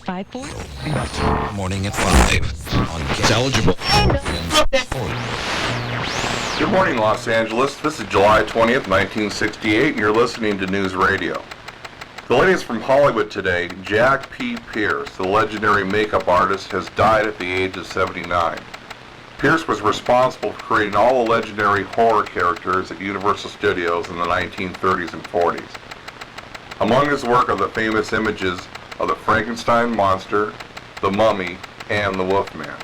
5-4? Morning at 5 on It's eligible. Good morning, Los Angeles. This is July 20th, 1968, and you're listening to News Radio. The latest from Hollywood today, Jack P. Pierce, the legendary makeup artist, has died at the age of 79. Pierce was responsible for creating all the legendary horror characters at Universal Studios in the 1930s and 40s. Among his work are the famous images of the Frankenstein monster, the Mummy, and the Wolfman.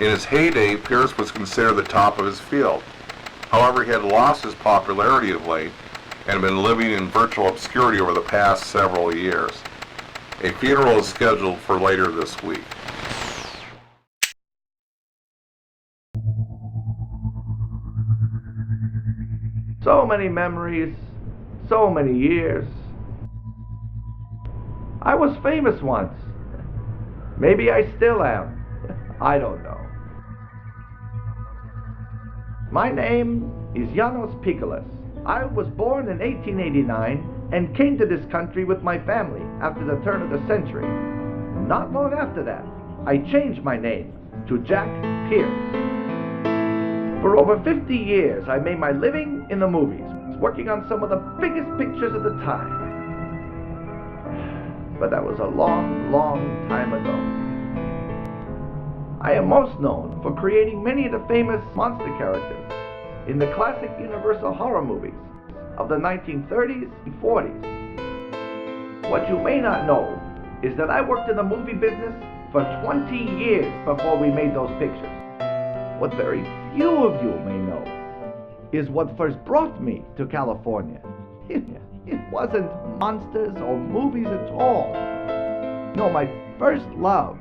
In his heyday, Pierce was considered the top of his field. However, he had lost his popularity of late and been living in virtual obscurity over the past several years. A funeral is scheduled for later this week. So many memories, so many years. I was famous once. Maybe I still am. I don't know. My name is Janos Pikolas. I was born in 1889 and came to this country with my family after the turn of the century. Not long after that, I changed my name to Jack Pierce. For over 50 years, I made my living in the movies, working on some of the biggest pictures of the time. But that was a long, long time ago. I am most known for creating many of the famous monster characters in the classic Universal horror movies of the 1930s and 40s. What you may not know is that I worked in the movie business for 20 years before we made those pictures. What very few of you may know is what first brought me to California. It wasn't monsters or movies at all. No, my first love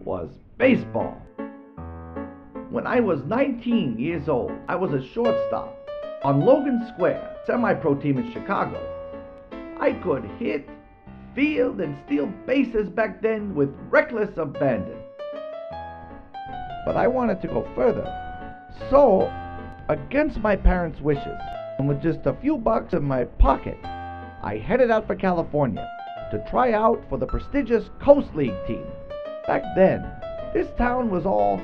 was baseball. When I was 19 years old, I was a shortstop on Logan Square, semi-pro team in Chicago. I could hit, field, and steal bases back then with reckless abandon. But I wanted to go further. So, against my parents' wishes, and with just a few bucks in my pocket, I headed out for California to try out for the prestigious Coast League team. Back then, this town was all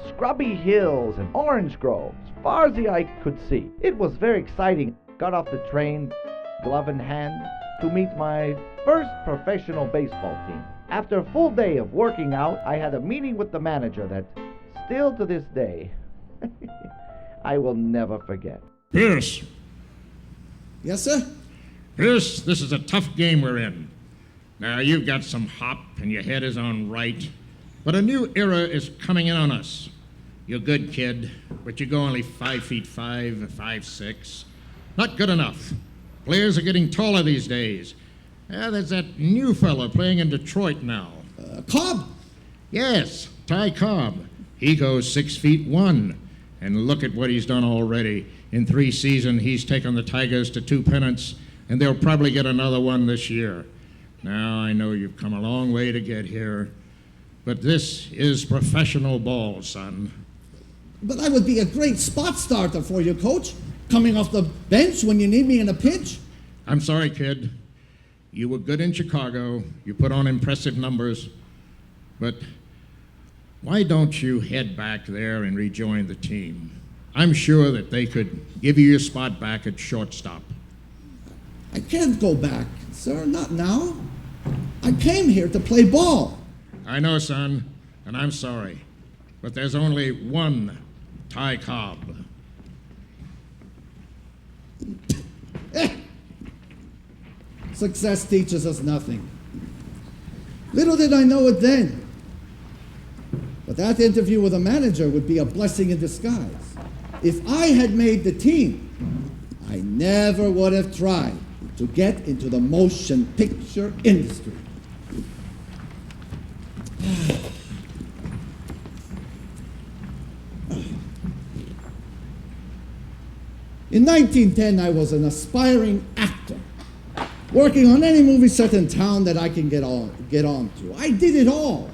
scrubby hills and orange groves, far as the eye could see. It was very exciting. Got off the train, glove in hand, to meet my first professional baseball team. After a full day of working out, I had a meeting with the manager that, still to this day, I will never forget. Pierce. Yes, sir? Pierce, this is a tough game we're in. Now, you've got some hop and your head is on right, but a new era is coming in on us. You're a good kid, but you go only 5'5", 5'6". Not good enough. Players are getting taller these days. There's that new fella playing in Detroit now. Cobb? Yes, Ty Cobb. He goes 6'1", and look at what he's done already. In 3 seasons, he's taken the Tigers to 2 pennants, and they'll probably get another one this year. Now, I know you've come a long way to get here, but this is professional ball, son. But I would be a great spot starter for you, Coach. Coming off the bench when you need me in a pinch. I'm sorry, kid. You were good in Chicago. You put on impressive numbers. But why don't you head back there and rejoin the team? I'm sure that they could give you your spot back at shortstop. I can't go back, sir. Not now. I came here to play ball. I know, son, and I'm sorry. But there's only one Ty Cobb. Success teaches us nothing. Little did I know it then. But that interview with a manager would be a blessing in disguise. If I had made the team, I never would have tried to get into the motion picture industry. In 1910, I was an aspiring actor, working on any movie set in town that I can get on to. I did it all.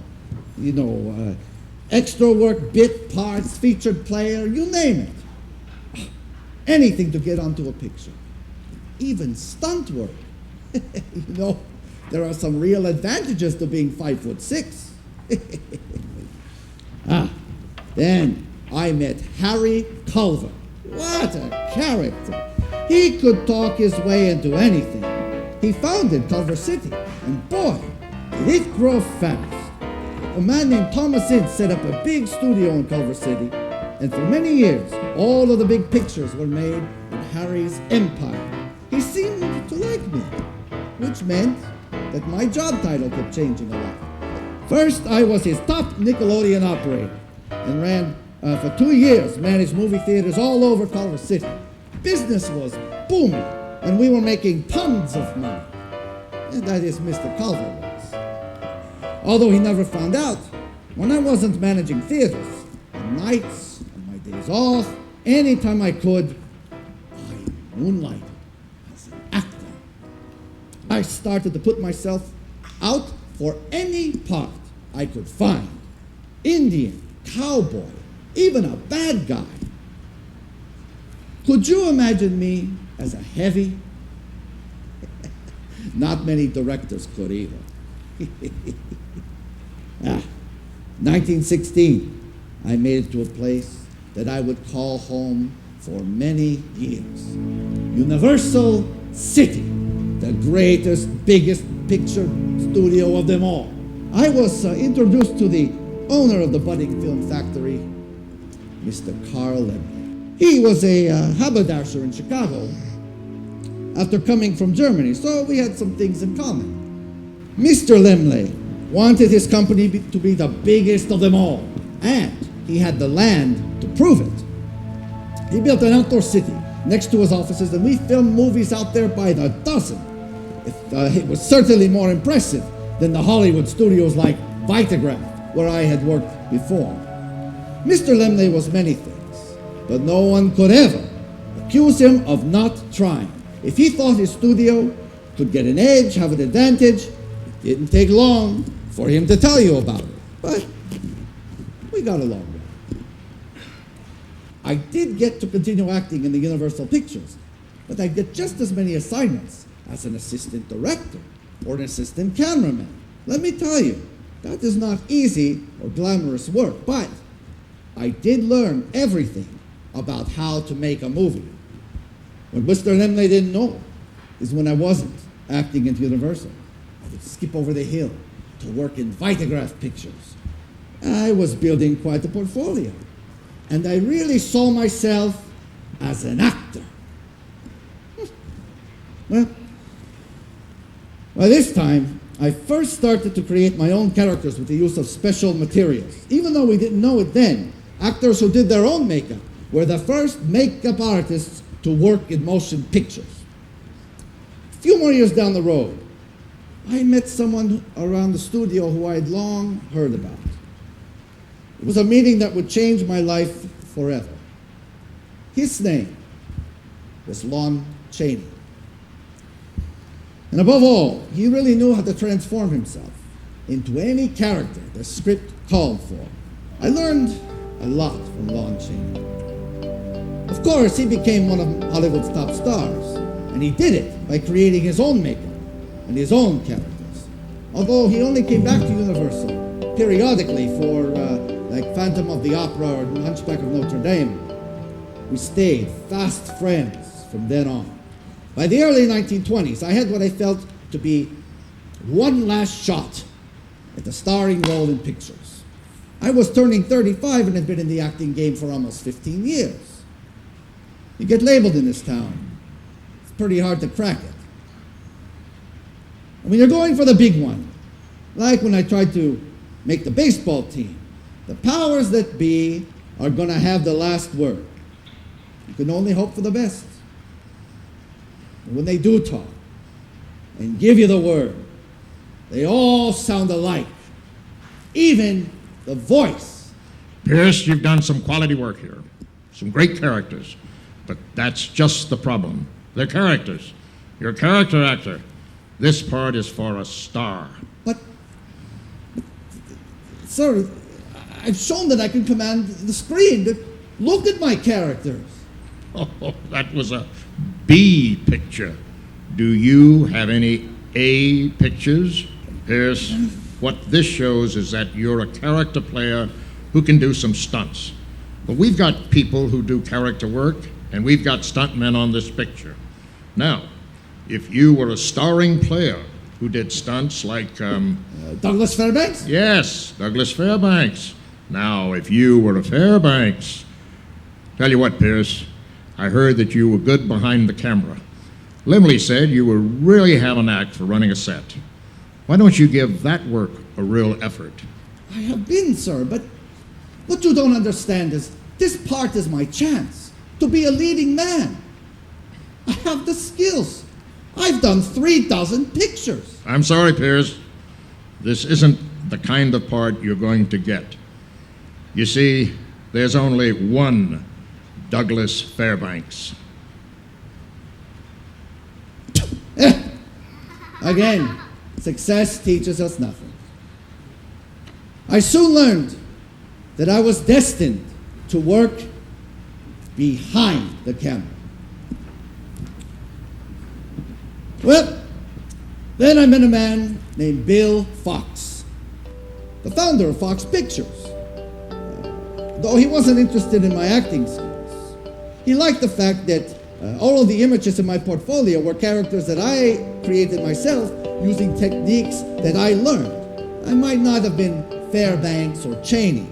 Extra work, bit parts, featured player, you name it. Anything to get onto a picture. Even stunt work. there are some real advantages to being 5'6". Then I met Harry Culver. What a character. He could talk his way into anything. He founded Culver City, and boy, did it grow fast. A man named Thomas set up a big studio in Culver City, and for many years, all of the big pictures were made in Harry's empire. He seemed to like me, which meant that my job title kept changing a lot. First, I was his top Nickelodeon operator, and ran for 2 years, managed movie theaters all over Culver City. Business was booming, and we were making tons of money. And that is Mr. Culver was. Although he never found out, when I wasn't managing theaters, on nights, on my days off, anytime I could, I moonlighted as an actor. I started to put myself out for any part I could find. Indian, cowboy, even a bad guy. Could you imagine me as a heavy? Not many directors could either. 1916, I made it to a place that I would call home for many years. Universal City, the greatest, biggest picture studio of them all. I was introduced to the owner of the budding film factory, Mr. Carl Lemley. He was a haberdasher in Chicago after coming from Germany, so we had some things in common. Mr. Lemley wanted his company to be the biggest of them all, and he had the land to prove it. He built an outdoor city next to his offices, and we filmed movies out there by the dozen. It was certainly more impressive than the Hollywood studios like Vitagraph, where I had worked before. Mr. Lemley was many things, but no one could ever accuse him of not trying. If he thought his studio could get an edge, have an advantage, it didn't take long for him to tell you about it. But we got along well. I did get to continue acting in the Universal Pictures, but I get just as many assignments as an assistant director or an assistant cameraman. Let me tell you, that is not easy or glamorous work, but I did learn everything about how to make a movie. What Mr. Lemley didn't know is when I wasn't acting at Universal, I would skip over the hill to work in Vitagraph Pictures. I was building quite a portfolio, and I really saw myself as an actor. Well, by this time, I first started to create my own characters with the use of special materials. Even though we didn't know it then, actors who did their own makeup were the first makeup artists to work in motion pictures. A few more years down the road, I met someone around the studio who I had long heard about. It was a meeting that would change my life forever. His name was Lon Chaney. And above all, he really knew how to transform himself into any character the script called for. I learned a lot from Lon Chaney. Of course, he became one of Hollywood's top stars, and he did it by creating his own makeup and his own characters. Although he only came back to Universal periodically for like Phantom of the Opera or Hunchback of Notre Dame. We stayed fast friends from then on. By the early 1920s, I had what I felt to be one last shot at the starring role in pictures. I was turning 35 and had been in the acting game for almost 15 years. You get labeled in this town. It's pretty hard to crack it. And when you're going for the big one, like when I tried to make the baseball team, the powers that be are going to have the last word. You can only hope for the best. And when they do talk and give you the word, they all sound alike, even the voice. Pierce, you've done some quality work here, some great characters, but that's just the problem. They're characters. You're a character actor. This part is for a star. But sir, I've shown that I can command the screen. Look at my characters. Oh, that was a B picture. Do you have any A pictures. Pierce, what this shows is that you're a character player who can do some stunts. But we've got people who do character work, and we've got stuntmen on this picture. Now, if you were a starring player who did stunts like, Douglas Fairbanks? Yes, Douglas Fairbanks. Now, if you were a Fairbanks, tell you what, Pierce, I heard that you were good behind the camera. Limley said you were really have a knack for running a set. Why don't you give that work a real effort? I have been, sir, but what you don't understand is this part is my chance to be a leading man. I have the skills. I've done 3,000 pictures. I'm sorry, Pierce. This isn't the kind of part you're going to get. You see, there's only one Douglas Fairbanks. Again, success teaches us nothing. I soon learned that I was destined to work behind the camera. Well, then I met a man named Bill Fox, the founder of Fox Pictures. Though he wasn't interested in my acting skills, he liked the fact that all of the images in my portfolio were characters that I created myself using techniques that I learned. I might not have been Fairbanks or Cheney,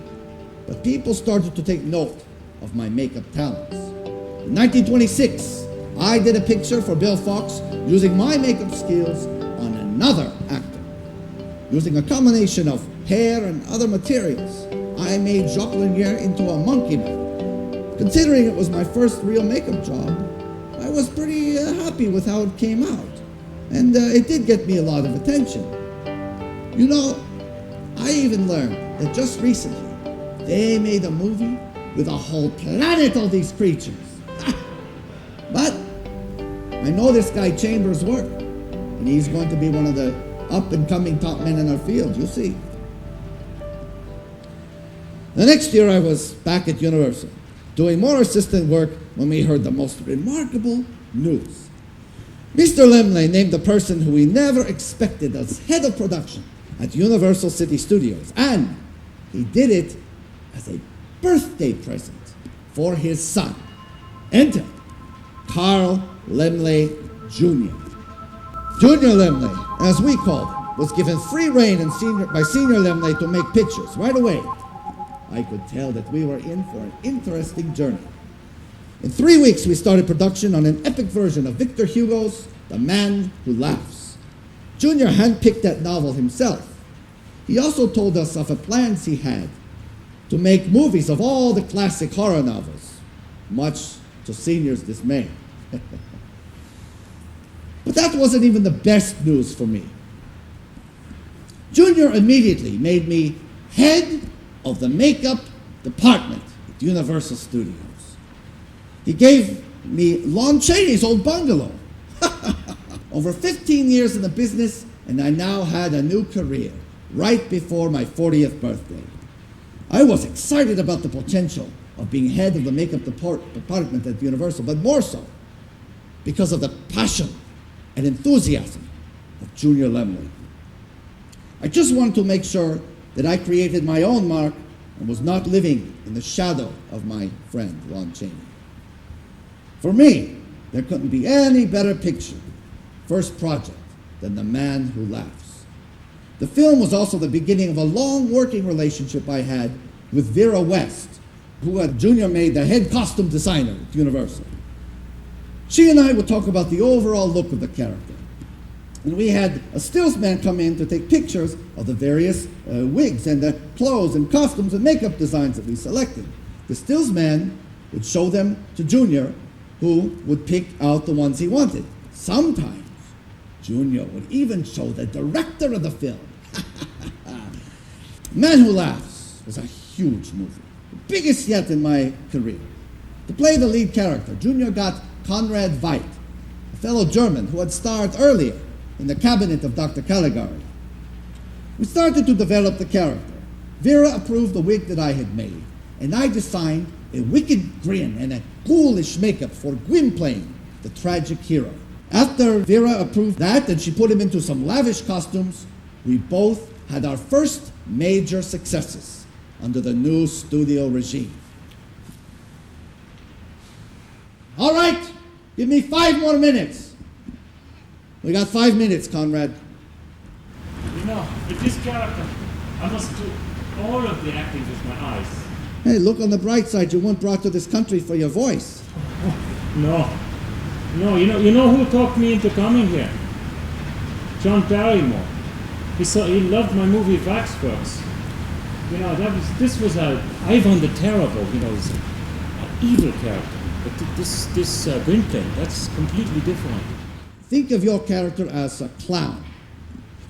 but people started to take note of my makeup talents. In 1926, I did a picture for Bill Fox using my makeup skills on another actor. Using a combination of hair and other materials, I made Jacques Lanier into a monkey man. Considering it was my first real makeup job, I was pretty happy with how it came out. And it did get me a lot of attention. You know, I even learned that just recently, they made a movie with a whole planet of these creatures. But I know this guy Chambers' work, and he's going to be one of the up-and-coming top men in our field, you'll see. The next year I was back at Universal, doing more assistant work when we heard the most remarkable news. Mr. Lemley named the person who we never expected as head of production at Universal City Studios, and he did it as a birthday present for his son. Enter Carl Laemmle Jr. Junior Laemmle, as we called him, was given free rein by Senior Laemmle to make pictures right away. I could tell that we were in for an interesting journey. In 3 weeks, we started production on an epic version of Victor Hugo's The Man Who Laughs. Junior handpicked that novel himself. He also told us of the plans he had to make movies of all the classic horror novels, much to Senior's dismay. But that wasn't even the best news for me. Junior immediately made me head of the makeup department at Universal Studios. He gave me Lon Chaney's old bungalow. Over 15 years in the business, and I now had a new career right before my 40th birthday. I was excited about the potential of being head of the makeup department at Universal, but more so because of the passion and enthusiasm of Junior Laemmle. I just wanted to make sure that I created my own mark and was not living in the shadow of my friend Lon Chaney. For me, there couldn't be any better picture, first project, than The Man Who Laughs. The film was also the beginning of a long working relationship I had with Vera West, who had Junior made the head costume designer at Universal. She and I would talk about the overall look of the character. And we had a stills man come in to take pictures of the various wigs and the clothes and costumes and makeup designs that we selected. The stills man would show them to Junior, who would pick out the ones he wanted. Sometimes Junior would even show the director of the film. Man Who Laughs was a huge movie, the biggest yet in my career. To play the lead character, Junior got Conrad Veidt, a fellow German who had starred earlier in the cabinet of Dr. Caligari. We started to develop the character. Vera approved the wig that I had made, and I designed a wicked grin and a ghoulish makeup for Gwynplaine, the tragic hero. After Vera approved that and she put him into some lavish costumes, we both had our first major successes under the new studio regime. All right, give me 5 more minutes. We got 5 minutes, Conrad. You know, with this character, I must do all of the acting with my eyes. Hey, look on the bright side. You weren't brought to this country for your voice. No, you know who talked me into coming here? John Barrymore. He loved my movie Waxworks. You know, this was Ivan the Terrible. You know, it's an evil character. But this Gwynplaine, that's completely different. Think of your character as a clown,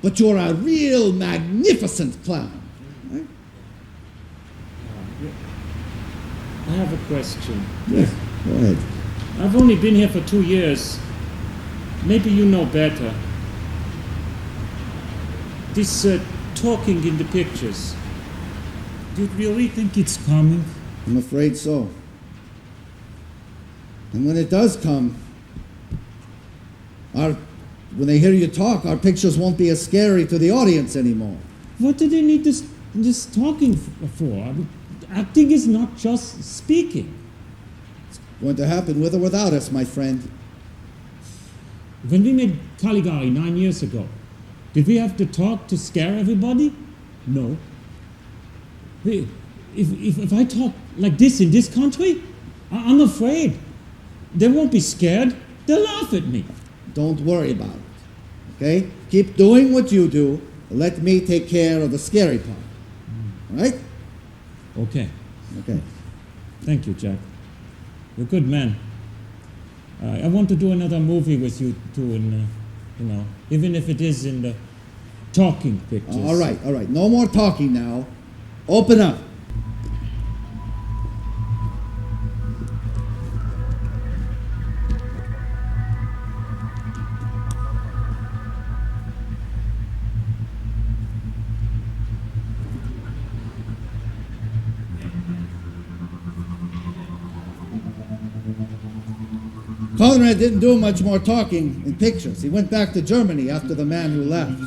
but you're a real magnificent clown. Right? I have a question. Yes, go ahead. I've only been here for 2 years. Maybe you know better. This talking in the pictures. Do you really think it's coming? I'm afraid so. And when it does come, when they hear you talk, our pictures won't be as scary to the audience anymore. What do they need this talking for? I mean, acting is not just speaking. It's going to happen with or without us, my friend. When we made Caligari 9 years ago, did we have to talk to scare everybody? No. If I talk like this in this country, I'm afraid. They won't be scared. They'll laugh at me. Don't worry about it, okay? Keep doing what you do. Let me take care of the scary part, all right? Okay. Okay. Thank you, Jack. You're a good man. I want to do another movie with you too, and even if it is in the talking pictures. All right. No more talking now. Open up. Conrad didn't do much more talking in pictures. He went back to Germany after The Man Who Laughs.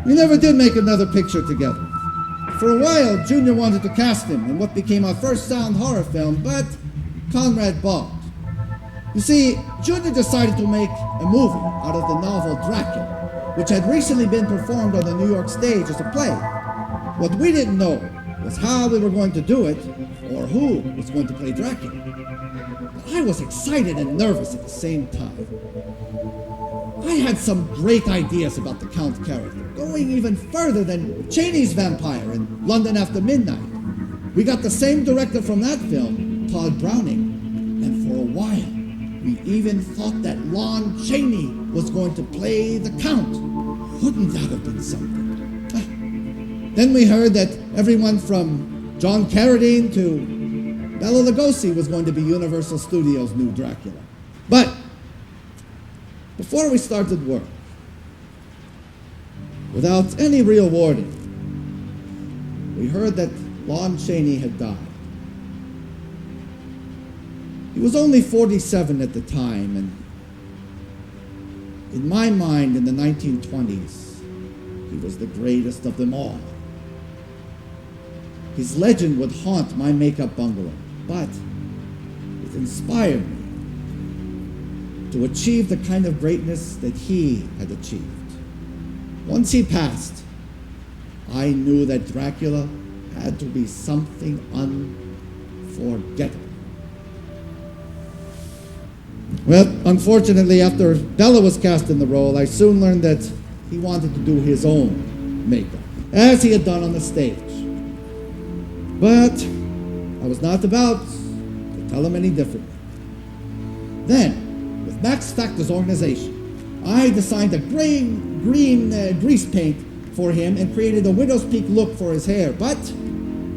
We never did make another picture together. For a while, Junior wanted to cast him in what became our first sound horror film, but Conrad balked. You see, Junior decided to make a movie out of the novel Dracula, which had recently been performed on the New York stage as a play. What we didn't know was how we were going to do it, or who was going to play Dracula. I was excited and nervous at the same time. I had some great ideas about the Count character, going even further than Chaney's vampire in London After Midnight. We got the same director from that film, Todd Browning, and for a while, we even thought that Lon Chaney was going to play the Count. Wouldn't that have been something? Then we heard that everyone from John Carradine to Bela Lugosi was going to be Universal Studios' new Dracula. But before we started work, without any real warning, we heard that Lon Chaney had died. He was only 47 at the time, and in my mind, in the 1920s, he was the greatest of them all. His legend would haunt my makeup bungalow, but it inspired me to achieve the kind of greatness that he had achieved. Once he passed, I knew that Dracula had to be something unforgettable. Well, unfortunately, after Bela was cast in the role, I soon learned that he wanted to do his own makeup, as he had done on the stage. But I was not about to tell him any differently. Then, with Max Factor's organization, I designed a green grease paint for him and created a widow's peak look for his hair, but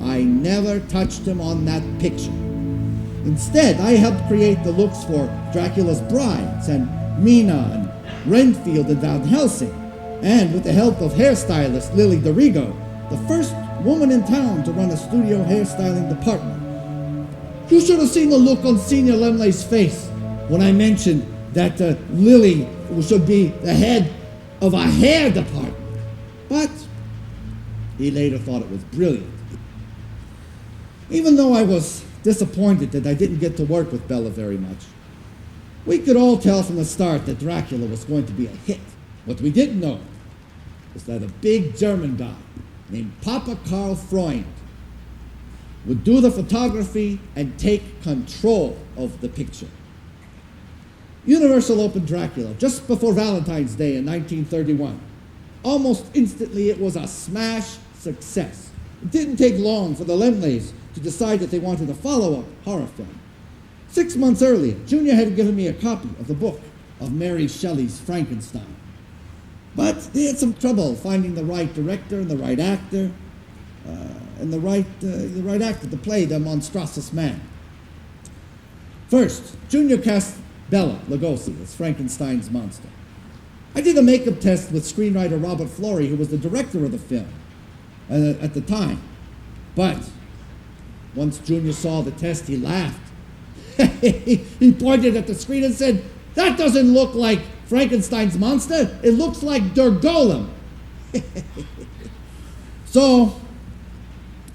I never touched him on that picture. Instead, I helped create the looks for Dracula's brides and Mina and Renfield and Van Helsing, and with the help of hairstylist Lily Dorigo, the first woman in town to run a studio hairstyling department. You should have seen the look on Senior Lemley's face when I mentioned that Lily should be the head of a hair department. But he later thought it was brilliant. Even though I was disappointed that I didn't get to work with Bela very much, we could all tell from the start that Dracula was going to be a hit. What we didn't know was that a big German guy named Papa Karl Freund would do the photography and take control of the picture. Universal opened Dracula just before Valentine's Day in 1931. Almost instantly, it was a smash success. It didn't take long for the Laemmles to decide that they wanted a follow-up horror film. 6 months earlier, Junior had given me a copy of the book of Mary Shelley's Frankenstein. But they had some trouble finding the right director and the right actor, and the right actor to play the monstrous man. First, Junior cast Bela Lugosi as Frankenstein's monster. I did a makeup test with screenwriter Robert Florey, who was the director of the film at the time. But once Junior saw the test, he laughed. He pointed at the screen and said, "That doesn't look like Frankenstein's monster. It looks like Der Golem." So,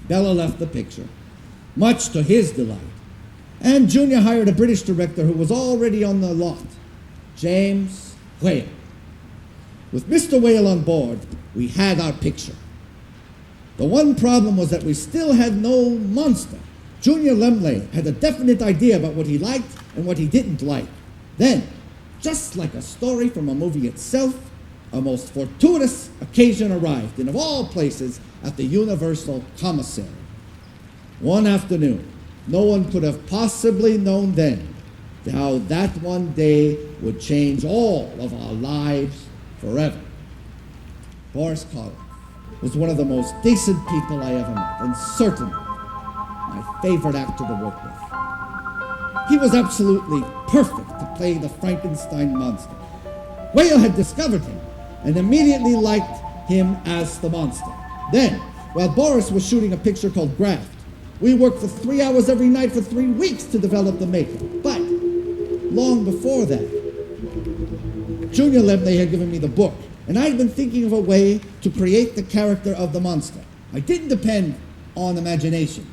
Bela left the picture, much to his delight. And Junior hired a British director who was already on the lot, James Whale. With Mr. Whale on board, we had our picture. The one problem was that we still had no monster. Junior Laemmle had a definite idea about what he liked and what he didn't like. Then, just like a story from a movie itself, a most fortuitous occasion arrived, and of all places, at the Universal Commissary. One afternoon, no one could have possibly known then how that one day would change all of our lives forever. Boris Karloff was one of the most decent people I ever met, and certainly my favorite actor to work with. He was absolutely perfect to play the Frankenstein monster. Whale had discovered him and immediately liked him as the monster. Then, while Boris was shooting a picture called Graft, we worked for 3 hours every night for 3 weeks to develop the makeup. But long before that, Junior Laemmle had given me the book, and I'd been thinking of a way to create the character of the monster. I didn't depend on imagination.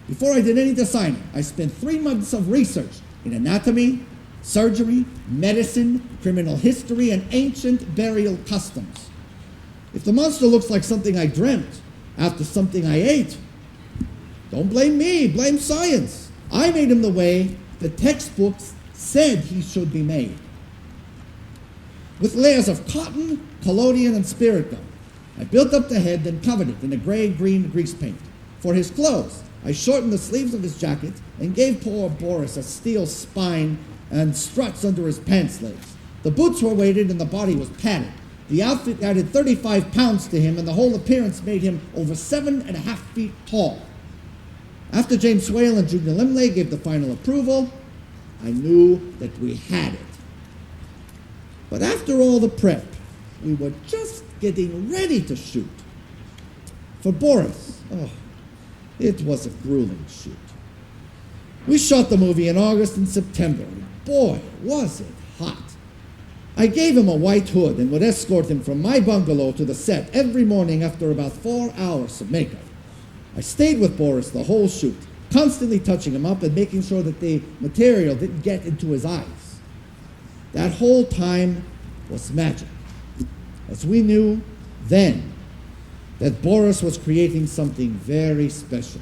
Before I did any designing, I spent 3 months of research in anatomy, surgery, medicine, criminal history, and ancient burial customs. If the monster looks like something I dreamt after something I ate, don't blame me, blame science. I made him the way the textbooks said he should be made. With layers of cotton, collodion, and spirit gum, I built up the head, then covered it in a gray-green grease paint. For his clothes, I shortened the sleeves of his jacket and gave poor Boris a steel spine and struts under his pants legs. The boots were weighted and the body was padded. The outfit added 35 pounds to him, and the whole appearance made him over 7.5 feet tall. After James Whale and Junior Laemmle gave the final approval, I knew that we had it. But after all the prep, we were just getting ready to shoot. For Boris, it was a grueling shoot. We shot the movie in August and September, and boy, was it hot. I gave him a white hood and would escort him from my bungalow to the set every morning after about 4 hours of makeup. I stayed with Boris the whole shoot, constantly touching him up and making sure that the material didn't get into his eyes. That whole time was magic, as we knew then that Boris was creating something very special.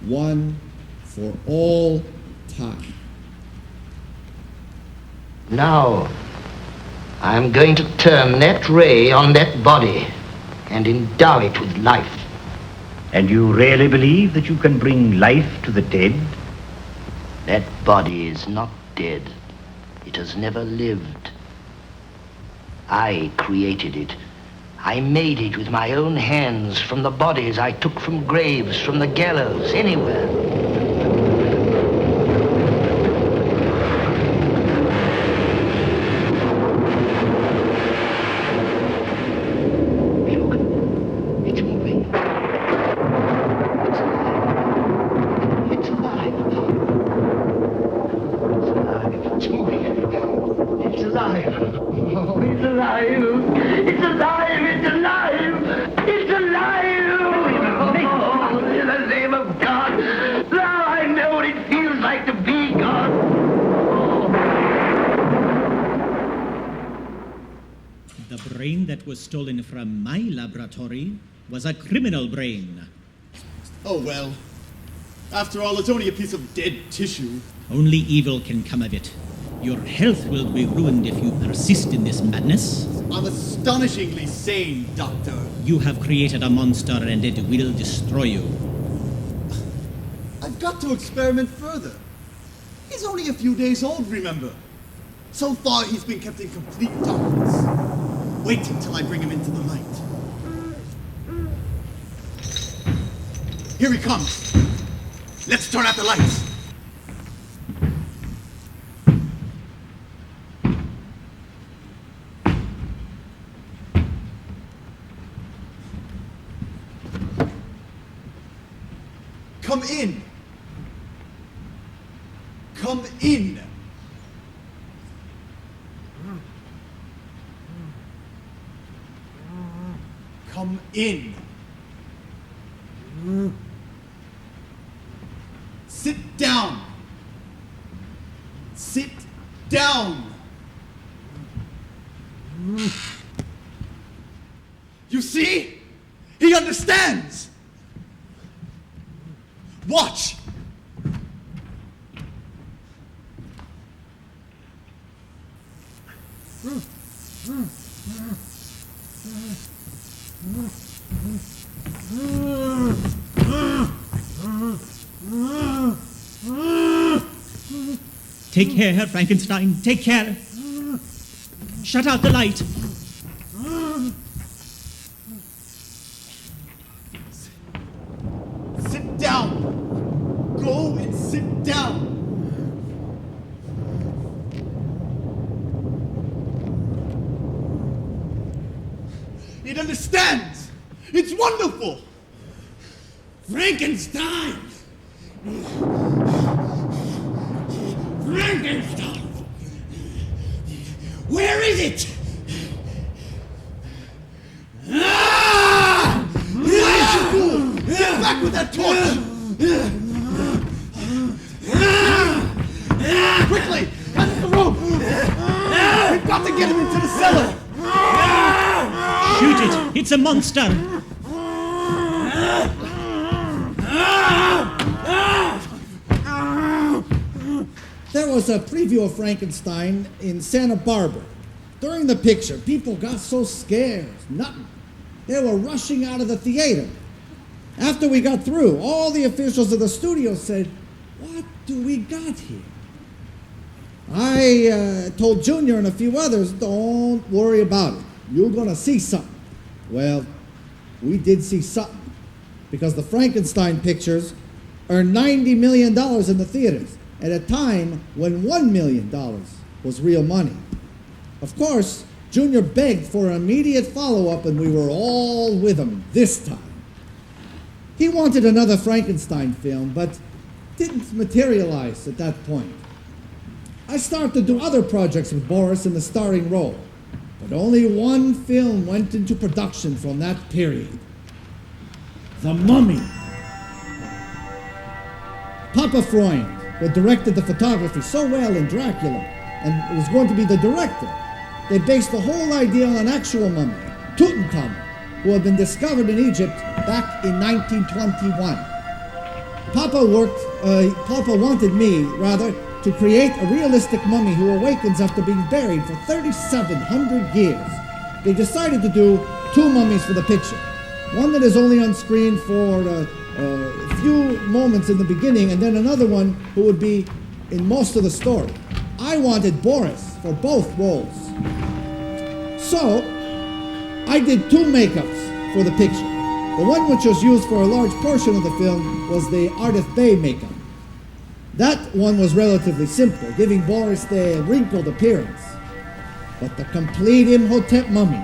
One for all time. Now, I'm going to turn that ray on that body and endow it with life. And you really believe that you can bring life to the dead? That body is not dead. It has never lived. I created it. I made it with my own hands from the bodies I took from graves, from the gallows, anywhere. It's alive. alive! It's alive! It's alive! It's alive! Oh, in the name of God! Now I know what it feels like to be God! The brain that was stolen from my laboratory was a criminal brain. Oh well. After all, it's only a piece of dead tissue. Only evil can come of it. Your health will be ruined if you persist in this madness. I'm astonishingly sane, Doctor. You have created a monster and it will destroy you. I've got to experiment further. He's only a few days old, remember? So far, he's been kept in complete darkness. Wait until I bring him into the light. Here he comes. Let's turn out the lights. Come in. Come in. Come in. Sit down. Sit down. You see? He understands. Watch. Take care, Frankenstein. Take care. Shut out the light. Sit down. Go and sit down. It understands. It's wonderful. Frankenstein! Frankenstein! Where is it? Ah! Get back with that torch! Quickly! Cut the rope! We've got to get him into the cellar! Shoot it! It's a monster! There was a preview of Frankenstein in Santa Barbara. During the picture, people got so scared. Nothing. They were rushing out of the theater. After we got through, all the officials of the studio said, "What do we got here?" I told Junior and a few others, "Don't worry about it. You're going to see something." Well, we did see something, because the Frankenstein pictures earned $90 million in the theaters at a time when $1 million was real money. Of course, Junior begged for an immediate follow-up, and we were all with him this time. He wanted another Frankenstein film, but didn't materialize at that point. I started to do other projects with Boris in the starring role, but only one film went into production from that period. The Mummy. Papa Freund, who directed the photography so well in Dracula, and was going to be the director, they based the whole idea on an actual mummy, Tutankhamun, who had been discovered in Egypt back in 1921. Papa wanted me, rather, to create a realistic mummy who awakens after being buried for 3,700 years. They decided to do two mummies for the picture. One that is only on screen for a few moments in the beginning, and then another one who would be in most of the story. I wanted Boris for both roles. So, I did two makeups for the picture. The one which was used for a large portion of the film was the Ardith Bay makeup. That one was relatively simple, giving Boris the wrinkled appearance. But the complete Imhotep mummy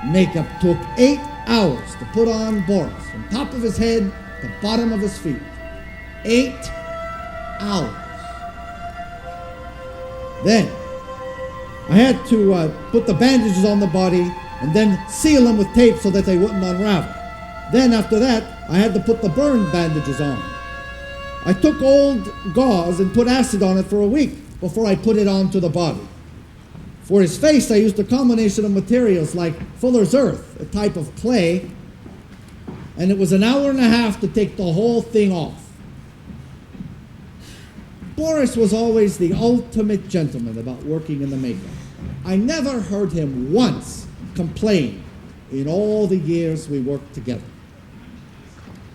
makeup took 8 hours to put on Boris, from top of his head to bottom of his feet. 8 hours. Then, I had to put the bandages on the body and then seal them with tape so that they wouldn't unravel. Then after that, I had to put the burn bandages on. I took old gauze and put acid on it for a week before I put it onto the body. For his face, I used a combination of materials like Fuller's Earth, a type of clay, and it was an hour and a half to take the whole thing off. Boris was always the ultimate gentleman about working in the makeup. I never heard him once complain in all the years we worked together.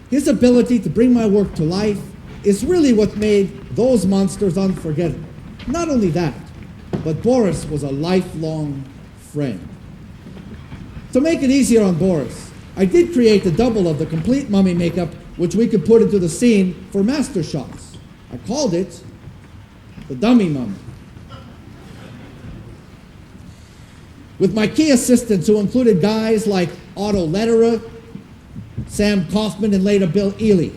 His ability to bring my work to life is really what made those monsters unforgettable. Not only that, but Boris was a lifelong friend. To make it easier on Boris, I did create a double of the complete mummy makeup which we could put into the scene for master shots. I called it the dummy mummy. With my key assistants, who included guys like Otto Lederer, Sam Kaufman, and later Bill Ely,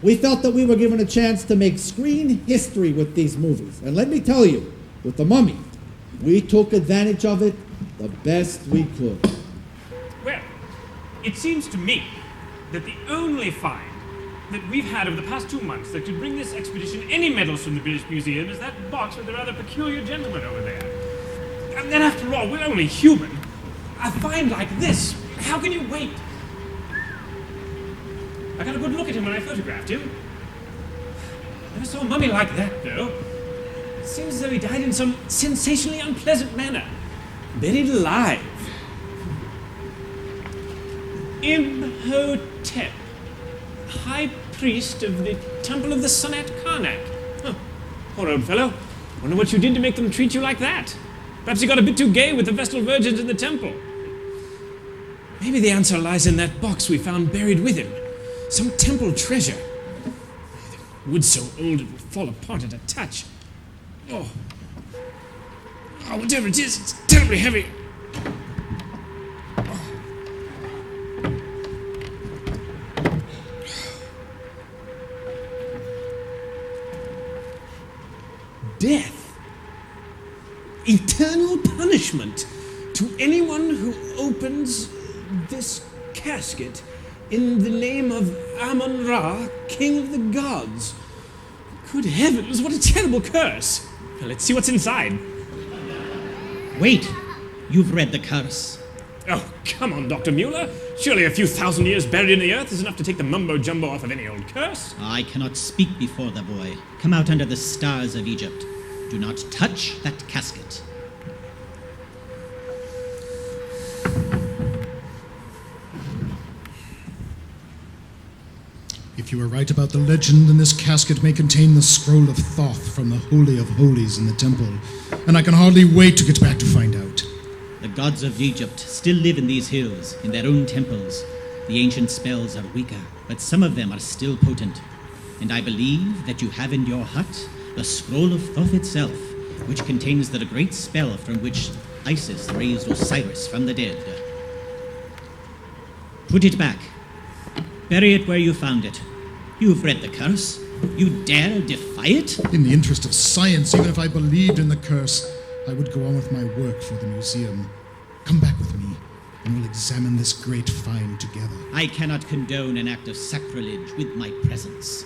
we felt that we were given a chance to make screen history with these movies. And let me tell you, with The Mummy, we took advantage of it the best we could. Well, it seems to me that the only find that we've had over the past 2 months that could bring this expedition any medals from the British Museum is that box with the rather peculiar gentleman over there. And then after all, we're only human. A find like this, how can you wait? I got a good look at him when I photographed him. Never saw a mummy like that, though. It seems as though he died in some sensationally unpleasant manner. Buried alive. Imhotep, high priest of the Temple of the Sun at Karnak. Huh. Poor old fellow. Wonder what you did to make them treat you like that. Perhaps you got a bit too gay with the Vestal Virgins in the temple. Maybe the answer lies in that box we found buried with him. Some temple treasure. The wood so old it would fall apart at a touch. Oh, whatever it is, it's terribly heavy. Death. Eternal punishment to anyone who opens this casket in the name of Amun-Ra, king of the gods. Good heavens, what a terrible curse. Now, let's see what's inside. Wait, you've read the curse. Oh, come on, Dr. Mueller. Surely a few thousand years buried in the earth is enough to take the mumbo-jumbo off of any old curse. I cannot speak before the boy. Come out under the stars of Egypt. Do not touch that casket. If you are right about the legend, then this casket may contain the scroll of Thoth from the Holy of Holies in the temple, and I can hardly wait to get back to find out. The gods of Egypt still live in these hills, in their own temples. The ancient spells are weaker, but some of them are still potent. And I believe that you have in your hut the scroll of Thoth itself, which contains the great spell from which Isis raised Osiris from the dead. Put it back. Bury it where you found it. You've read the curse. You dare defy it? In the interest of science, even if I believed in the curse, I would go on with my work for the museum. Come back with me, and we'll examine this great find together. I cannot condone an act of sacrilege with my presence.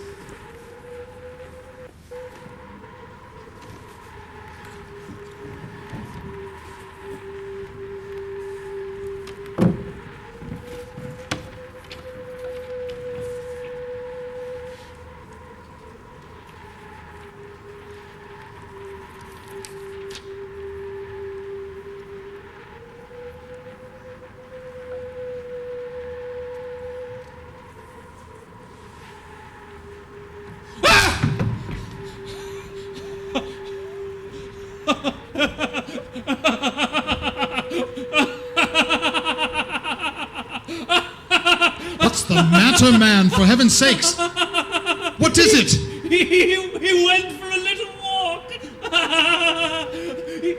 What's the matter, man? For heaven's sakes! What is it? He went for a little walk.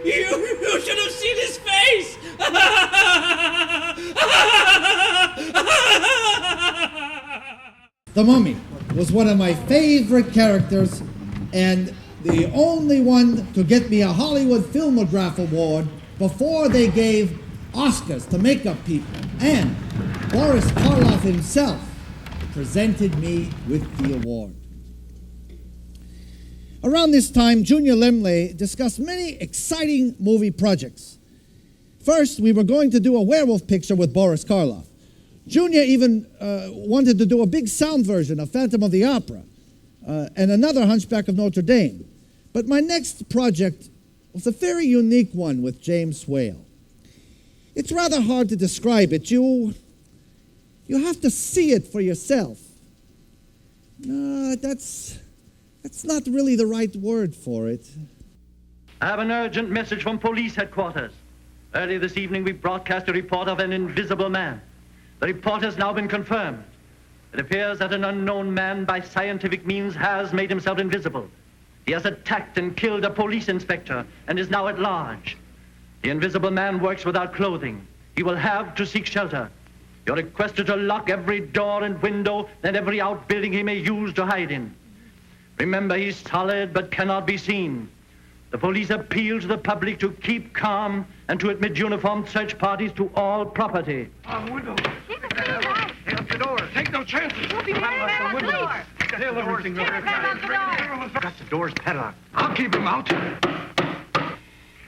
You should have seen his face. The Mummy was one of my favorite characters, and the only one to get me a Hollywood Filmograph Award before they gave Oscars to makeup people. And Boris Karloff himself presented me with the award. Around this time, Junior Limley discussed many exciting movie projects. First, we were going to do a werewolf picture with Boris Karloff. Junior even wanted to do a big sound version of Phantom of the Opera and another Hunchback of Notre Dame. But my next project was a very unique one with James Whale. It's rather hard to describe it. You have to see it for yourself. No, that's not really the right word for it. I have an urgent message from police headquarters. Early this evening, we broadcast a report of an invisible man. The report has now been confirmed. It appears that an unknown man by scientific means has made himself invisible. He has attacked and killed a police inspector and is now at large. The invisible man works without clothing. He will have to seek shelter. You're requested to lock every door and window and every outbuilding he may use to hide in. Remember, he's solid but cannot be seen. The police appeal to the public to keep calm and to admit uniformed search parties to all property. On the window. Hey, up the door. Take no chances. Got the doors padlocked. I'll keep him out.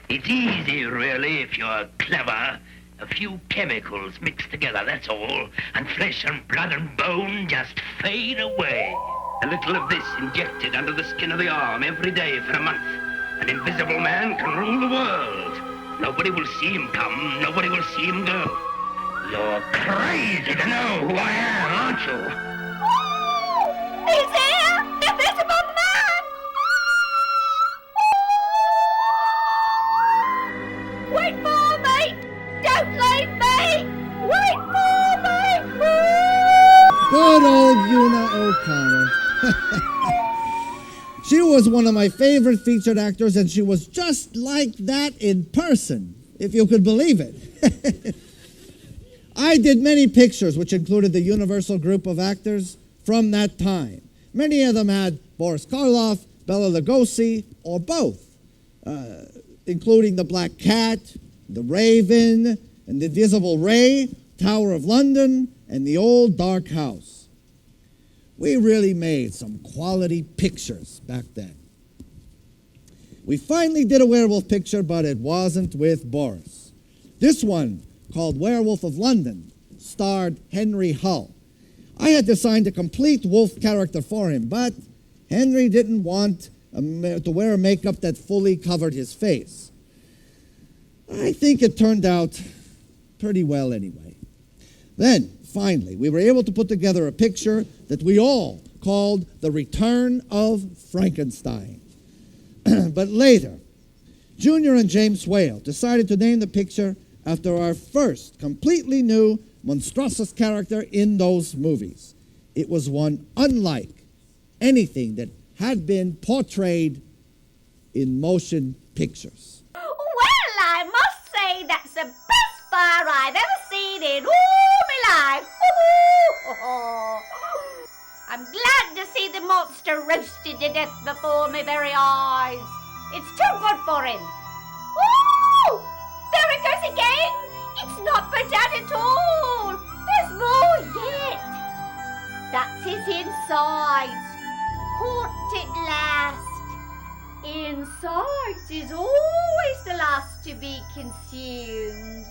It's easy, really, if you're clever. A few chemicals mixed together, that's all. And flesh and blood and bone just fade away. A little of this injected under the skin of the arm every day for a month. An invisible man can rule the world. Nobody will see him come. Nobody will see him go. You're crazy to know who I am, aren't you? He's here! The invisible man! Wait for me! Don't leave me! Wait for me! Good old Una O'Connor. She was one of my favorite featured actors, and she was just like that in person, if you could believe it. I did many pictures which included the Universal group of actors from that time. Many of them had Boris Karloff, Bela Lugosi, or both, including The Black Cat, The Raven, and The Invisible Ray, Tower of London, and The Old Dark House. We really made some quality pictures back then. We finally did a werewolf picture, but it wasn't with Boris. This one, called Werewolf of London, starred Henry Hull. I had designed a complete wolf character for him, but Henry didn't want to wear a makeup that fully covered his face. I think it turned out pretty well anyway. Then, finally, we were able to put together a picture that we all called The Return of Frankenstein. But later, Junior and James Whale decided to name the picture after our first completely new monstrous character in those movies. It was one unlike anything that had been portrayed in motion pictures. Well, I must say that's the best fire I've ever seen in all my life. I'm glad to see the monster roasted to death before my very eyes. It's too good for him. Ooh! There it goes again! It's not burnt out at all! There's more yet! That's his insides. Caught at last. Insides is always the last to be consumed.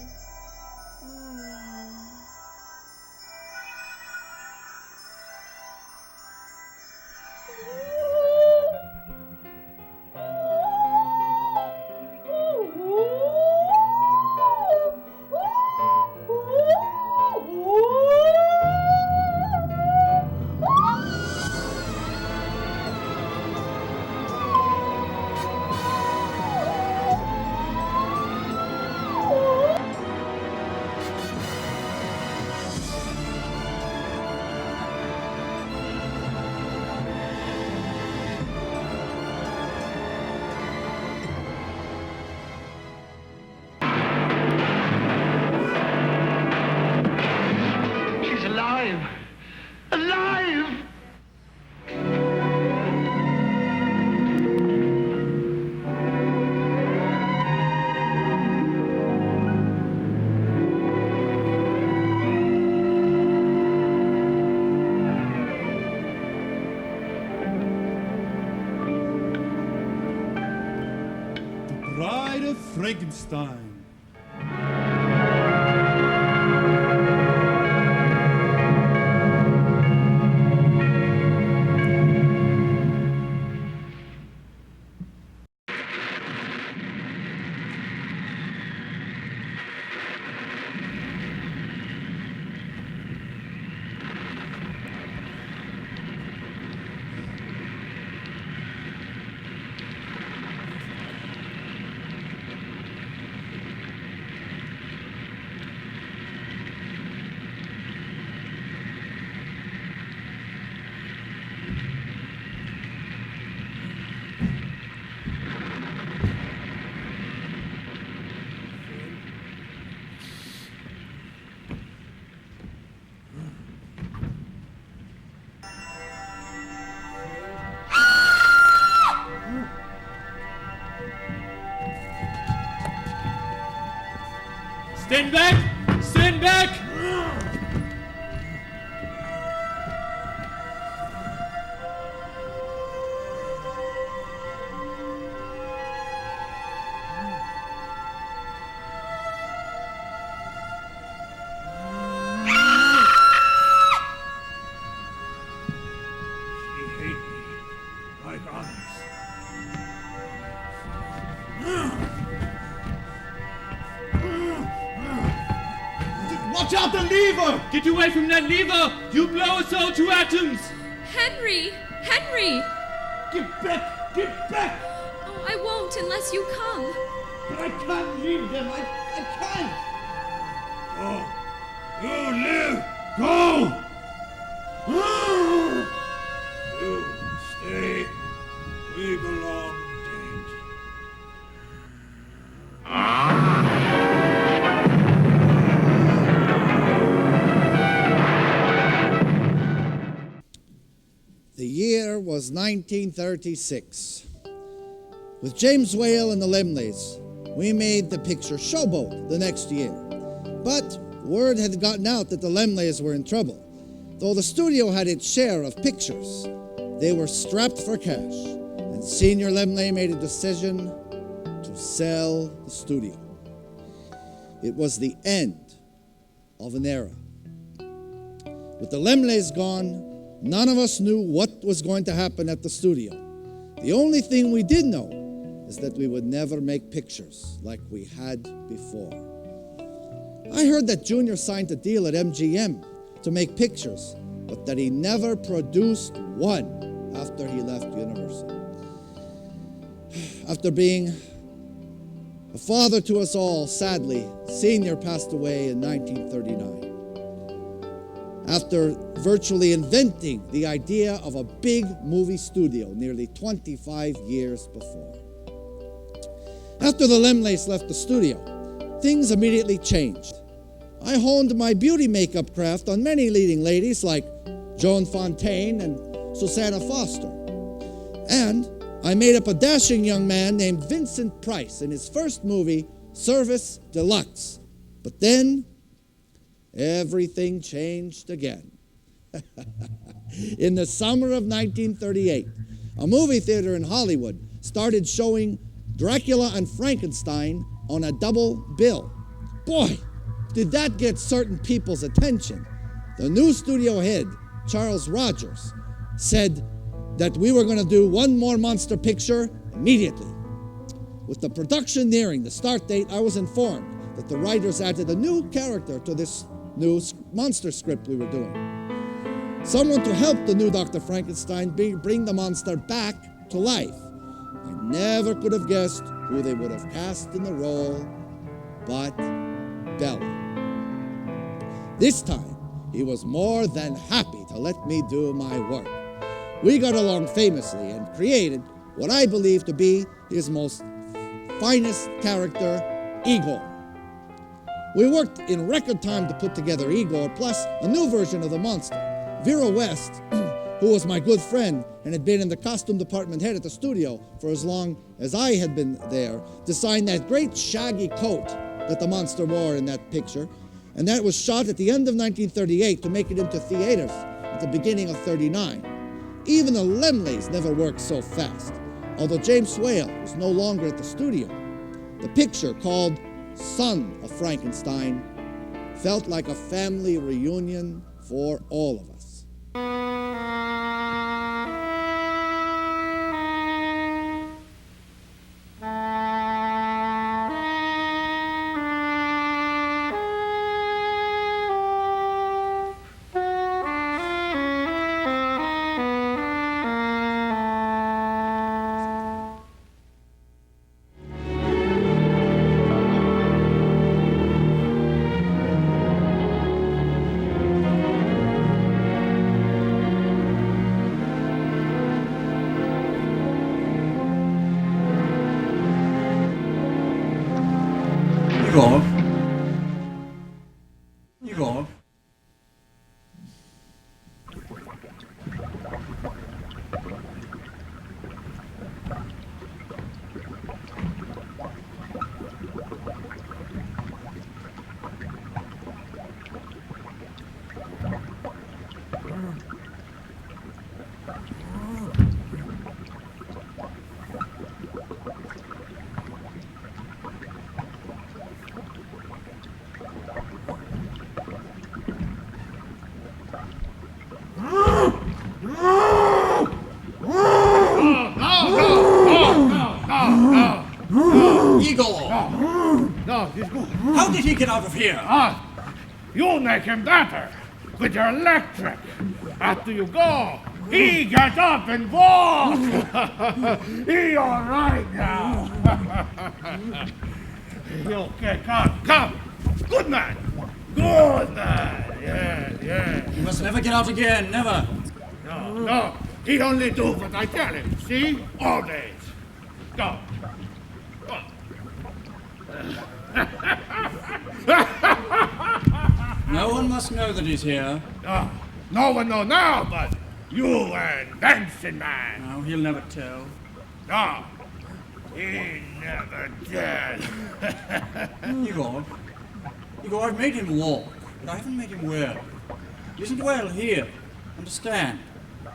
Frankenstein. Stand back! Stand back! She hate me like others. Watch out the lever! Get away from that lever! You blow us all to atoms! Henry! Henry! Get back! Get back! Oh, I won't unless you come. But I can't leave them. I can't. Go. You live. Go. You stay. We belong dead. The year was 1936. With James Whale and the Lemleys, we made the picture Showboat the next year. But word had gotten out that the Lemleys were in trouble. Though the studio had its share of pictures, they were strapped for cash, and Senior Lemley made a decision to sell the studio. It was the end of an era. With the Lemleys gone, none of us knew what was going to happen at the studio. The only thing we did know is that we would never make pictures like we had before. I heard that Junior signed a deal at MGM to make pictures, but that he never produced one after he left Universal. After being a father to us all, sadly, Senior passed away in 1939. After virtually inventing the idea of a big movie studio nearly 25 years before. After the Lemleys left the studio, things immediately changed. I honed my beauty makeup craft on many leading ladies like Joan Fontaine and Susanna Foster. And I made up a dashing young man named Vincent Price in his first movie, Service Deluxe. But then, everything changed again. In the summer of 1938, a movie theater in Hollywood started showing Dracula and Frankenstein on a double bill. Boy, did that get certain people's attention. The new studio head, Charles Rogers, said that we were going to do one more monster picture immediately. With the production nearing the start date, I was informed that the writers added a new character to this new monster script we were doing. Someone to help the new Dr. Frankenstein bring the monster back to life. I never could have guessed who they would have cast in the role, but Bella. This time, he was more than happy to let me do my work. We got along famously and created what I believe to be his most finest character, Igor. We worked in record time to put together Igor, plus a new version of the monster. Vera West, who was my good friend and had been in the costume department head at the studio for as long as I had been there, designed that great shaggy coat that the monster wore in that picture, and that was shot at the end of 1938 to make it into theaters at the beginning of 39. Even the Lemleys never worked so fast, although James Whale was no longer at the studio. The picture, called Son of Frankenstein, felt like a family reunion for all of us. Igor. How did he get out of here? You make him better with your electric. After you go, he gets up and walks. He all right now. Okay, come. Good man. Good man. Yeah. He must never get out again, never. No. He only do what I tell him. See? Always. Go. No one must know that he's here. No one know now, but you and Benson man. No, he'll never tell. No, he never did. Igor, I've made him walk, but I haven't made him well. He isn't well here. Understand?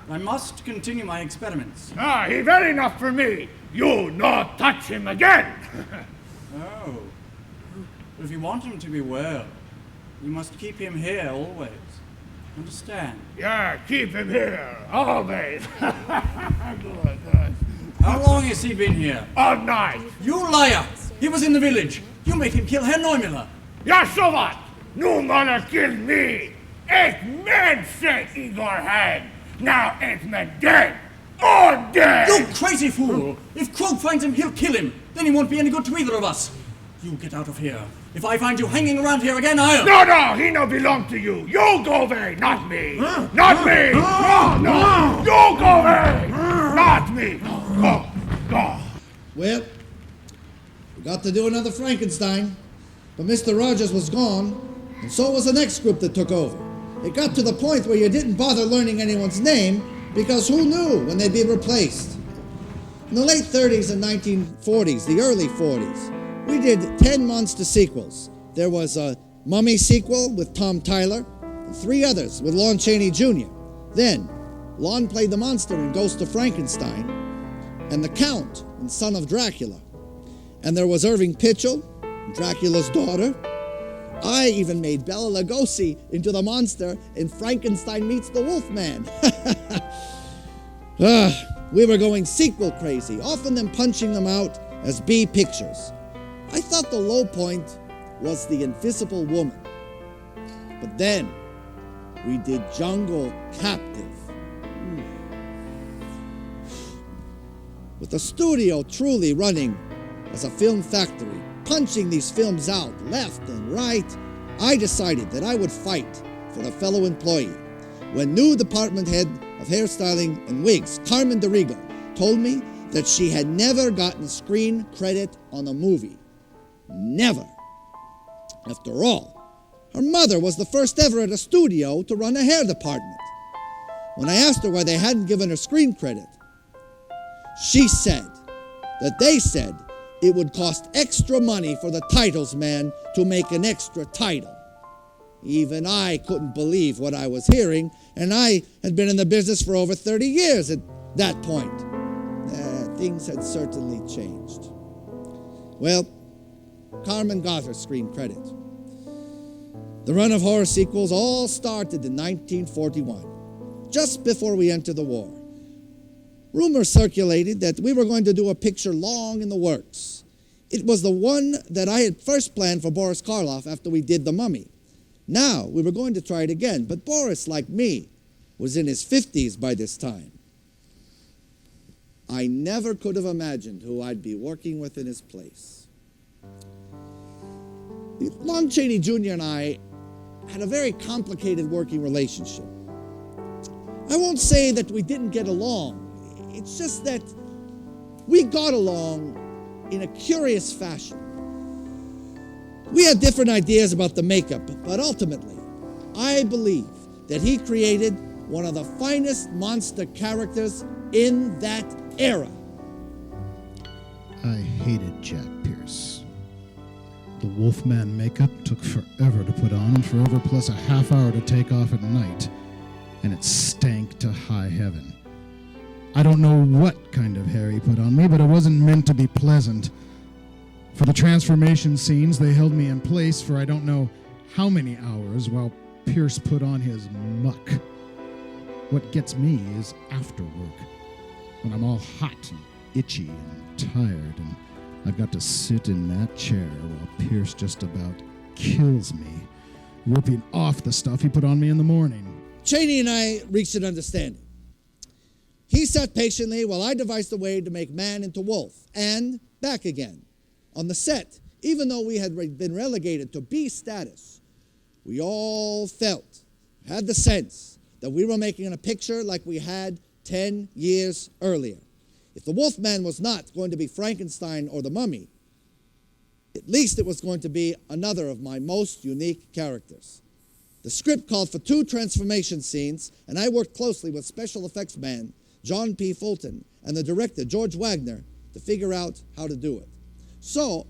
I must continue my experiments. He very enough for me. You not touch him again. Oh. But if you want him to be well, you must keep him here always. Understand? Yeah, keep him here, always. Good. How long has he been here? All night. You liar! He was in the village. You made him kill Herr Neumiller. Yeah, so what? No gonna kill me. 8 men say Igor had. Now 8 men dead. All dead. You crazy fool! If Krog finds him, he'll kill him. Then he won't be any good to either of us. You get out of here. If I find you hanging around here again, I'll... No, he no belong to you. You go away, not me. Not me. No. You go away. Not me. Go. Well, we got to do another Frankenstein, but Mr. Rogers was gone, and so was the next group that took over. It got to the point where you didn't bother learning anyone's name, because who knew when they'd be replaced? In the late 30s and 1940s, the early 40s, we did 10 months to sequels. There was a Mummy sequel with Tom Tyler, and 3 others with Lon Chaney Jr. Then, Lon played the monster in Ghost of Frankenstein, and the Count in Son of Dracula. And there was Irving Pitchell, Dracula's daughter. I even made Bela Lugosi into the monster in Frankenstein Meets the Wolfman. We were going sequel crazy, often then punching them out as B pictures. I thought the low point was The Invisible Woman. But then, we did Jungle Captive. With the studio truly running as a film factory, punching these films out left and right, I decided that I would fight for a fellow employee. When new department head of hairstyling and wigs, Carmen DeRigo, told me that she had never gotten screen credit on a movie. Never. After all, her mother was the first ever at a studio to run a hair department. When I asked her why they hadn't given her screen credit, she said that they said it would cost extra money for the titles man to make an extra title. Even I couldn't believe what I was hearing, and I had been in the business for over 30 years at that point. Things had certainly changed. Well, Carmen got her screen credit. The run of horror sequels all started in 1941, just before we entered the war. Rumors circulated that we were going to do a picture long in the works. It was the one that I had first planned for Boris Karloff after we did The Mummy. Now, we were going to try it again, but Boris, like me, was in his 50s by this time. I never could have imagined who I'd be working with in his place. Lon Chaney Jr. and I had a very complicated working relationship. I won't say that we didn't get along. It's just that we got along in a curious fashion. We had different ideas about the makeup, but ultimately, I believe that he created one of the finest monster characters in that era. I hated Jack Pierce. The Wolfman makeup took forever to put on and forever plus a half hour to take off at night, and it stank to high heaven. I don't know what kind of hair he put on me, but it wasn't meant to be pleasant. For the transformation scenes, they held me in place for I don't know how many hours while Pierce put on his muck. What gets me is after work, when I'm all hot and itchy and tired, and I've got to sit in that chair while Pierce just about kills me, ripping off the stuff he put on me in the morning. Chaney and I reached an understanding. He sat patiently while I devised a way to make man into wolf, and back again. On the set, even though we had been relegated to B status, we all felt, had the sense, that we were making a picture like we had 10 years earlier. If the Wolfman was not going to be Frankenstein or the Mummy, at least it was going to be another of my most unique characters. The script called for 2 transformation scenes, and I worked closely with special effects man John P. Fulton and the director George Wagner to figure out how to do it. So,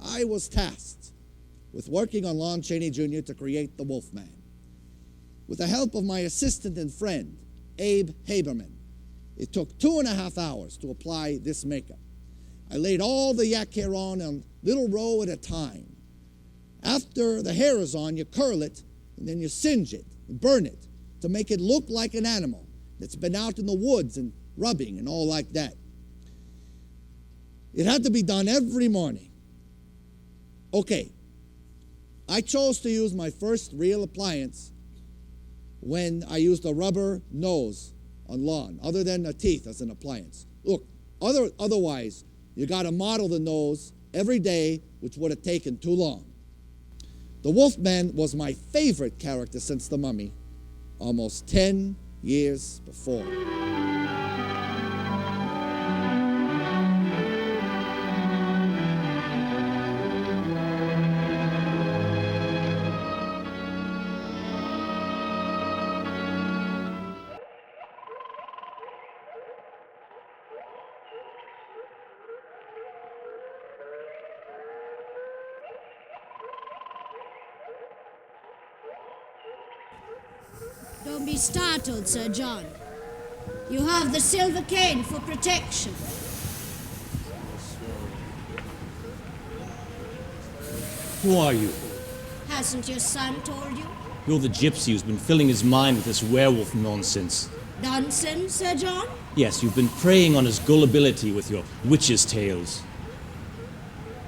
I was tasked with working on Lon Chaney Jr. to create the Wolfman. With the help of my assistant and friend, Abe Haberman, it took 2.5 hours to apply this makeup. I laid all the yak hair on a little row at a time. After the hair is on, you curl it, and then you singe it and burn it to make it look like an animal that's been out in the woods and rubbing and all like that. It had to be done every morning. Okay, I chose to use my first real appliance when I used a rubber nose on Lon, other than the teeth as an appliance. Look, otherwise, you got to model the nose every day, which would have taken too long. The Wolfman was my favorite character since The Mummy, almost 10 years before. Don't be startled, Sir John. You have the silver cane for protection. Who are you? Hasn't your son told you? You're the gypsy who's been filling his mind with this werewolf nonsense. Nonsense, Sir John? Yes, you've been preying on his gullibility with your witches' tales.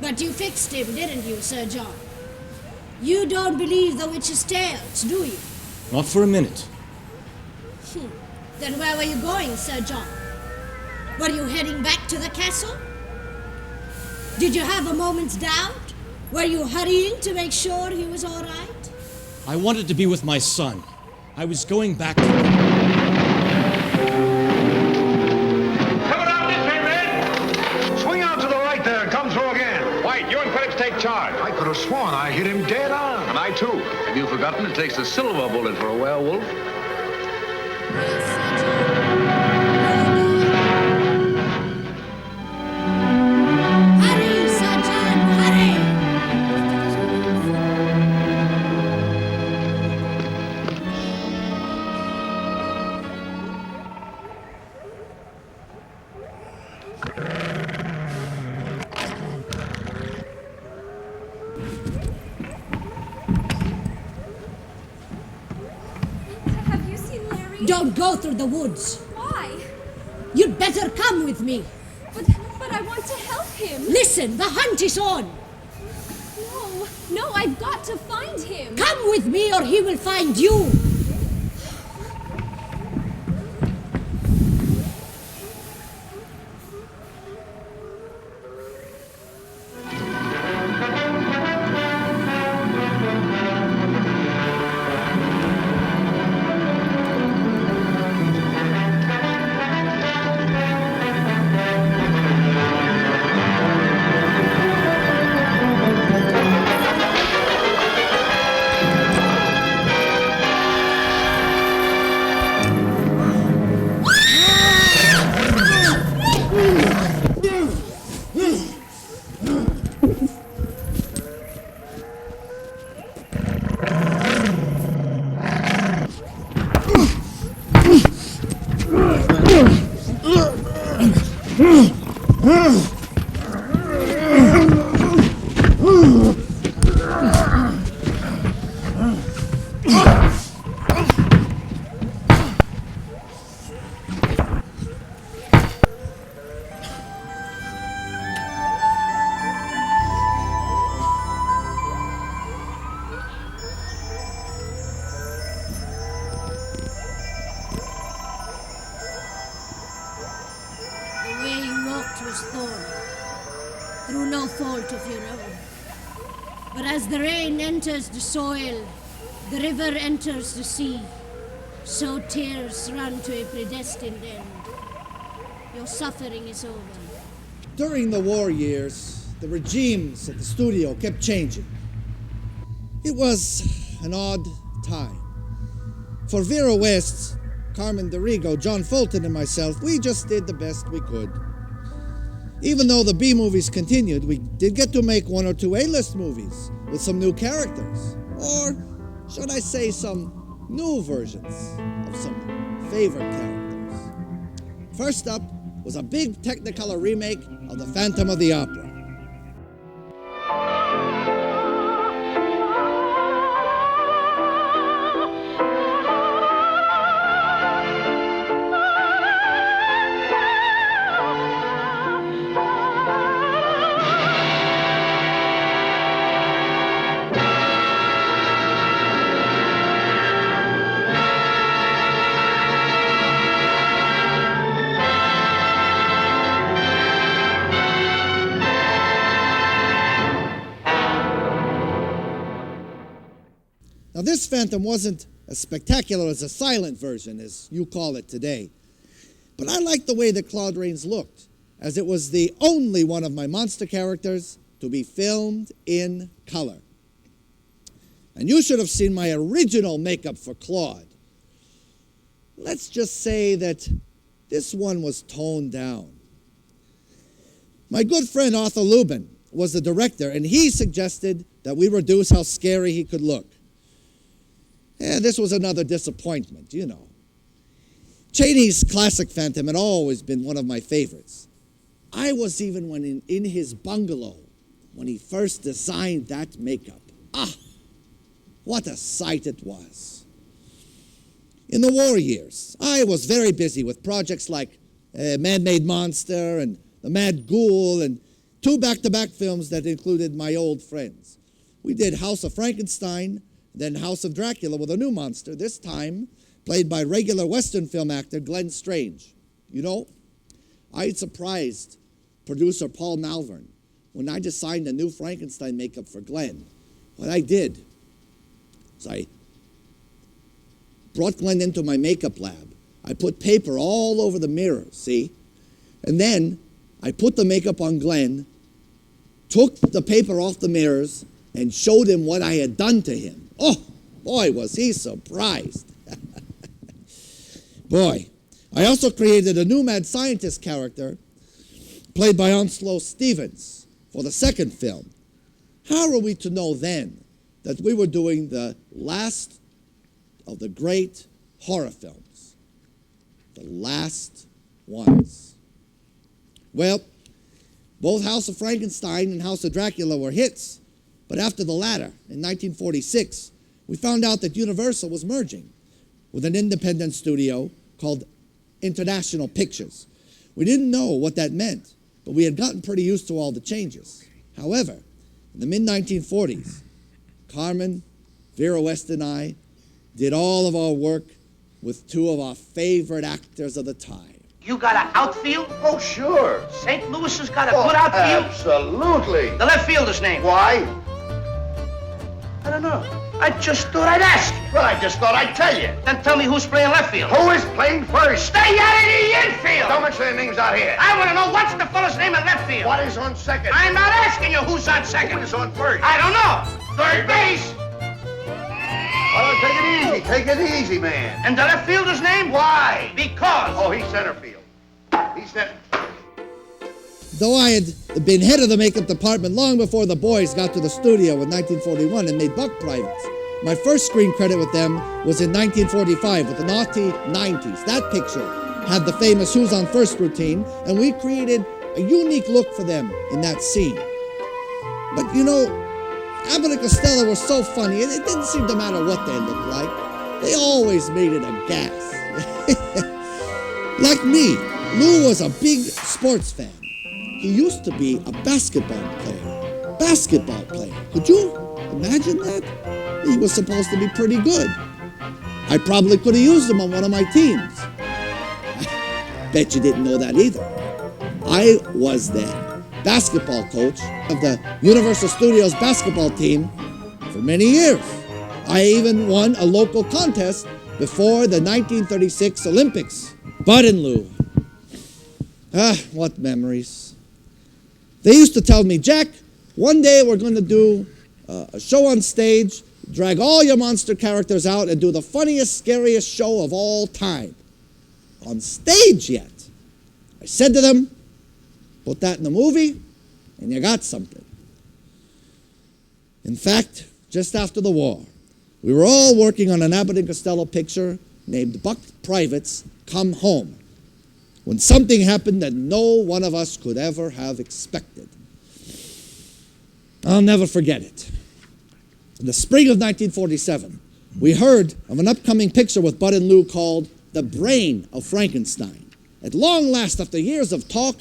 But you fixed him, didn't you, Sir John? You don't believe the witches' tales, do you? Not for a minute. Then where were you going, Sir John? Were you heading back to the castle? Did you have a moment's doubt? Were you hurrying to make sure he was all right? I wanted to be with my son. I was going back to... Coming out this way, Red! Swing out to the right there and come through again. White, you and Phillips take charge. I could have sworn I hit him dead on. And I, too. Have you forgotten it takes a silver bullet for a werewolf? Hurry, Sir John, hurry! Don't go through the woods. Why? You'd better come with me. But I want to help him. Listen, the hunt is on. No, I've got to find him. Come with me or he will find you. Enters the soil, the river enters the sea, so tears run to a predestined end. Your suffering is over. During the war years, the regimes at the studio kept changing. It was an odd time. For Vera West, Carmen DeRigo, John Fulton, and myself, we just did the best we could. Even though the B movies continued, we did get to make one or two A-list movies with some new characters, or should I say some new versions of some favorite characters. First up was a big Technicolor remake of The Phantom of the Opera. Now, this Phantom wasn't as spectacular as a silent version, as you call it today. But I liked the way that Claude Rains looked, as it was the only one of my monster characters to be filmed in color. And you should have seen my original makeup for Claude. Let's just say that this one was toned down. My good friend Arthur Lubin was the director, and he suggested that we reduce how scary he could look. This was another disappointment, you know. Chaney's classic Phantom had always been one of my favorites. I was even in his bungalow when he first designed that makeup. What a sight it was. In the war years, I was very busy with projects like Man-Made Monster and The Mad Ghoul, and two back-to-back films that included my old friends. We did House of Frankenstein, then House of Dracula with a new monster, this time played by regular Western film actor Glenn Strange. You know, I had surprised producer Paul Malvern when I designed a new Frankenstein makeup for Glenn. What I did is I brought Glenn into my makeup lab. I put paper all over the mirror, see? And then I put the makeup on Glenn, took the paper off the mirrors, and showed him what I had done to him. Oh, boy, was he surprised. Boy, I also created a new mad scientist character played by Onslow Stevens for the second film. How are we to know then that we were doing the last of the great horror films? The last ones. Well, both House of Frankenstein and House of Dracula were hits. But after the latter, in 1946, we found out that Universal was merging with an independent studio called International Pictures. We didn't know what that meant, but we had gotten pretty used to all the changes. However, in the mid-1940s, Carmen, Vera West, and I did all of our work with two of our favorite actors of the time. You got an outfield? Oh, sure. St. Louis has got a good outfield? Absolutely. The left fielder's name? Why? I don't know. I just thought I'd ask you. Well, I just thought I'd tell you. Then tell me who's playing left field. Who is playing first? Stay out of the infield! Don't mention any names out here. I want to know what's the fellow's name in left field. What is on second? I'm not asking you who's on second. Who is on first? I don't know. Third base. Well, take it easy. Take it easy, man. And the left fielder's name? Why? Because. Oh, he's center field. He's center. Though I had been head of the makeup department long before the boys got to the studio in 1941 and made buck privates, my first screen credit with them was in 1945 with the naughty 90s. That picture had the famous Who's on First routine, and we created a unique look for them in that scene. But you know, Abbott and Costello were so funny, and it didn't seem to matter what they looked like. They always made it a gas. Like me, Lou was a big sports fan. He used to be a basketball player. Could you imagine that? He was supposed to be pretty good. I probably could have used him on one of my teams. Bet you didn't know that either. I was the basketball coach of the Universal Studios basketball team for many years. I even won a local contest before the 1936 Olympics. Bud and Lou. What memories. They used to tell me, Jack, one day we're going to do a show on stage, drag all your monster characters out and do the funniest, scariest show of all time. On stage yet. I said to them, put that in the movie and you got something. In fact, just after the war, we were all working on an Abbott and Costello picture named Buck Privates Come Home, when something happened that no one of us could ever have expected. I'll never forget it. In the spring of 1947, we heard of an upcoming picture with Bud and Lou called The Bride of Frankenstein. At long last, after years of talk,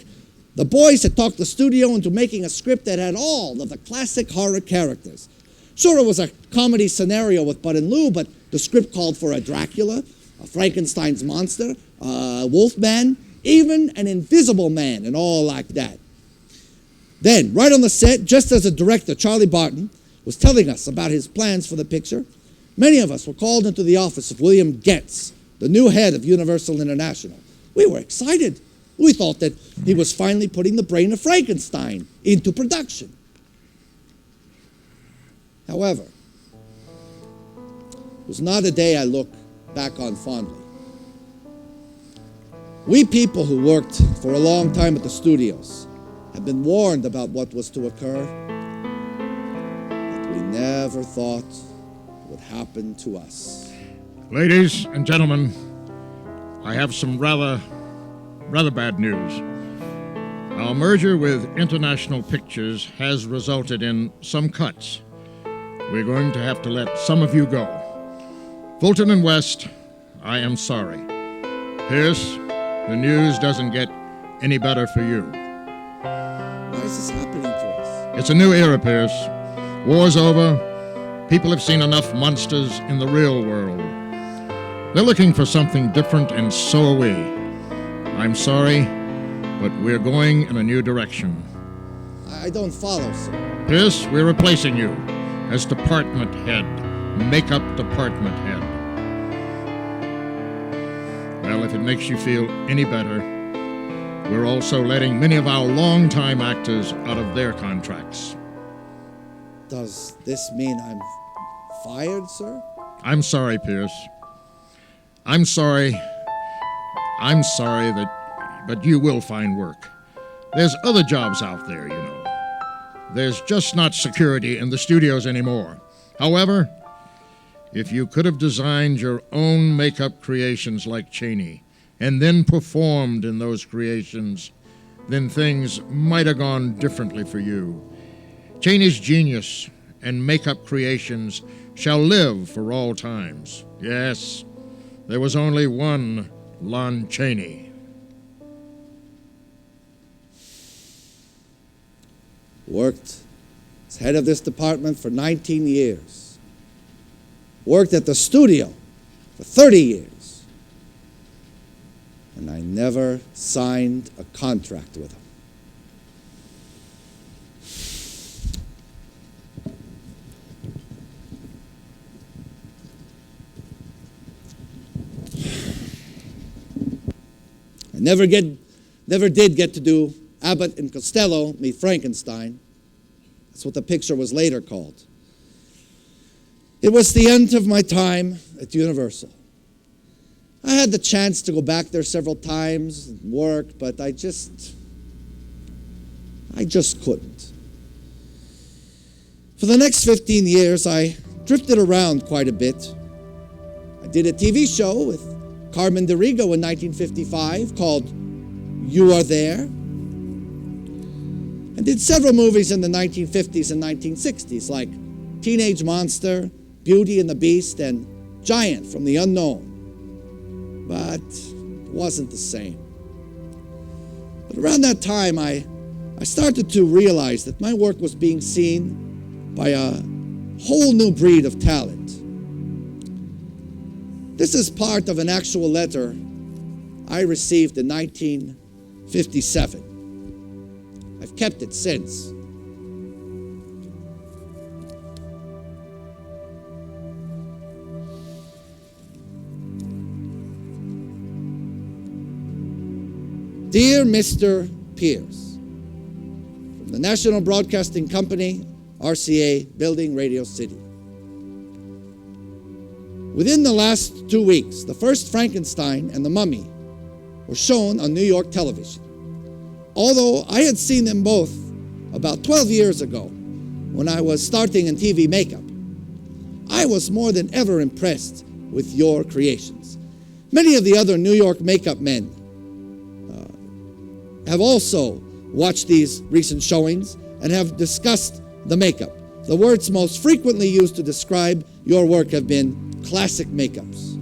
the boys had talked the studio into making a script that had all of the classic horror characters. Sure, it was a comedy scenario with Bud and Lou, but the script called for a Dracula, a Frankenstein's monster, a Wolfman, even an Invisible Man, and all like that. Then, right on the set, just as the director, Charlie Barton, was telling us about his plans for the picture, many of us were called into the office of William Getz, the new head of Universal International. We were excited. We thought that he was finally putting the Bride of Frankenstein into production. However, it was not a day I look back on fondly. We people who worked for a long time at the studios had been warned about what was to occur, but we never thought would happen to us. Ladies and gentlemen, I have some rather bad news. Our merger with International Pictures has resulted in some cuts. We're going to have to let some of you go. Fulton and West, I am sorry. Pierce, the news doesn't get any better for you. Why is this happening to us? It's a new era, Pierce. War's over. People have seen enough monsters in the real world. They're looking for something different, and so are we. I'm sorry, but we're going in a new direction. I don't follow, sir. Pierce, we're replacing you as department head, makeup department head. Well, if it makes you feel any better, we're also letting many of our longtime actors out of their contracts. Does this mean I'm fired, sir? I'm sorry, Pierce. I'm sorry, but you will find work. There's other jobs out there, you know. There's just not security in the studios anymore. However, if you could have designed your own makeup creations like Chaney, and then performed in those creations, then things might have gone differently for you. Chaney's genius and makeup creations shall live for all times. Yes, there was only one Lon Chaney. Worked as head of this department for 19 years. Worked at the studio for 30 years. And I never signed a contract with him. I never did get to do Abbott and Costello meet Frankenstein. That's what the picture was later called. It was the end of my time at Universal. I had the chance to go back there several times and work, but I just couldn't. For the next 15 years, I drifted around quite a bit. I did a TV show with Carmen DeRigo in 1955 called You Are There, and did several movies in the 1950s and 1960s like Teenage Monster, Beauty and the Beast, and Giant from the Unknown. But it wasn't the same. But around that time, I started to realize that my work was being seen by a whole new breed of talent. This is part of an actual letter I received in 1957. I've kept it since. Dear Mr. Pierce, from the National Broadcasting Company, RCA, Building, Radio City. Within the last 2 weeks, the first Frankenstein and the Mummy were shown on New York television. Although I had seen them both about 12 years ago when I was starting in TV makeup, I was more than ever impressed with your creations. Many of the other New York makeup men have also watched these recent showings and have discussed the makeup. The words most frequently used to describe your work have been classic makeups,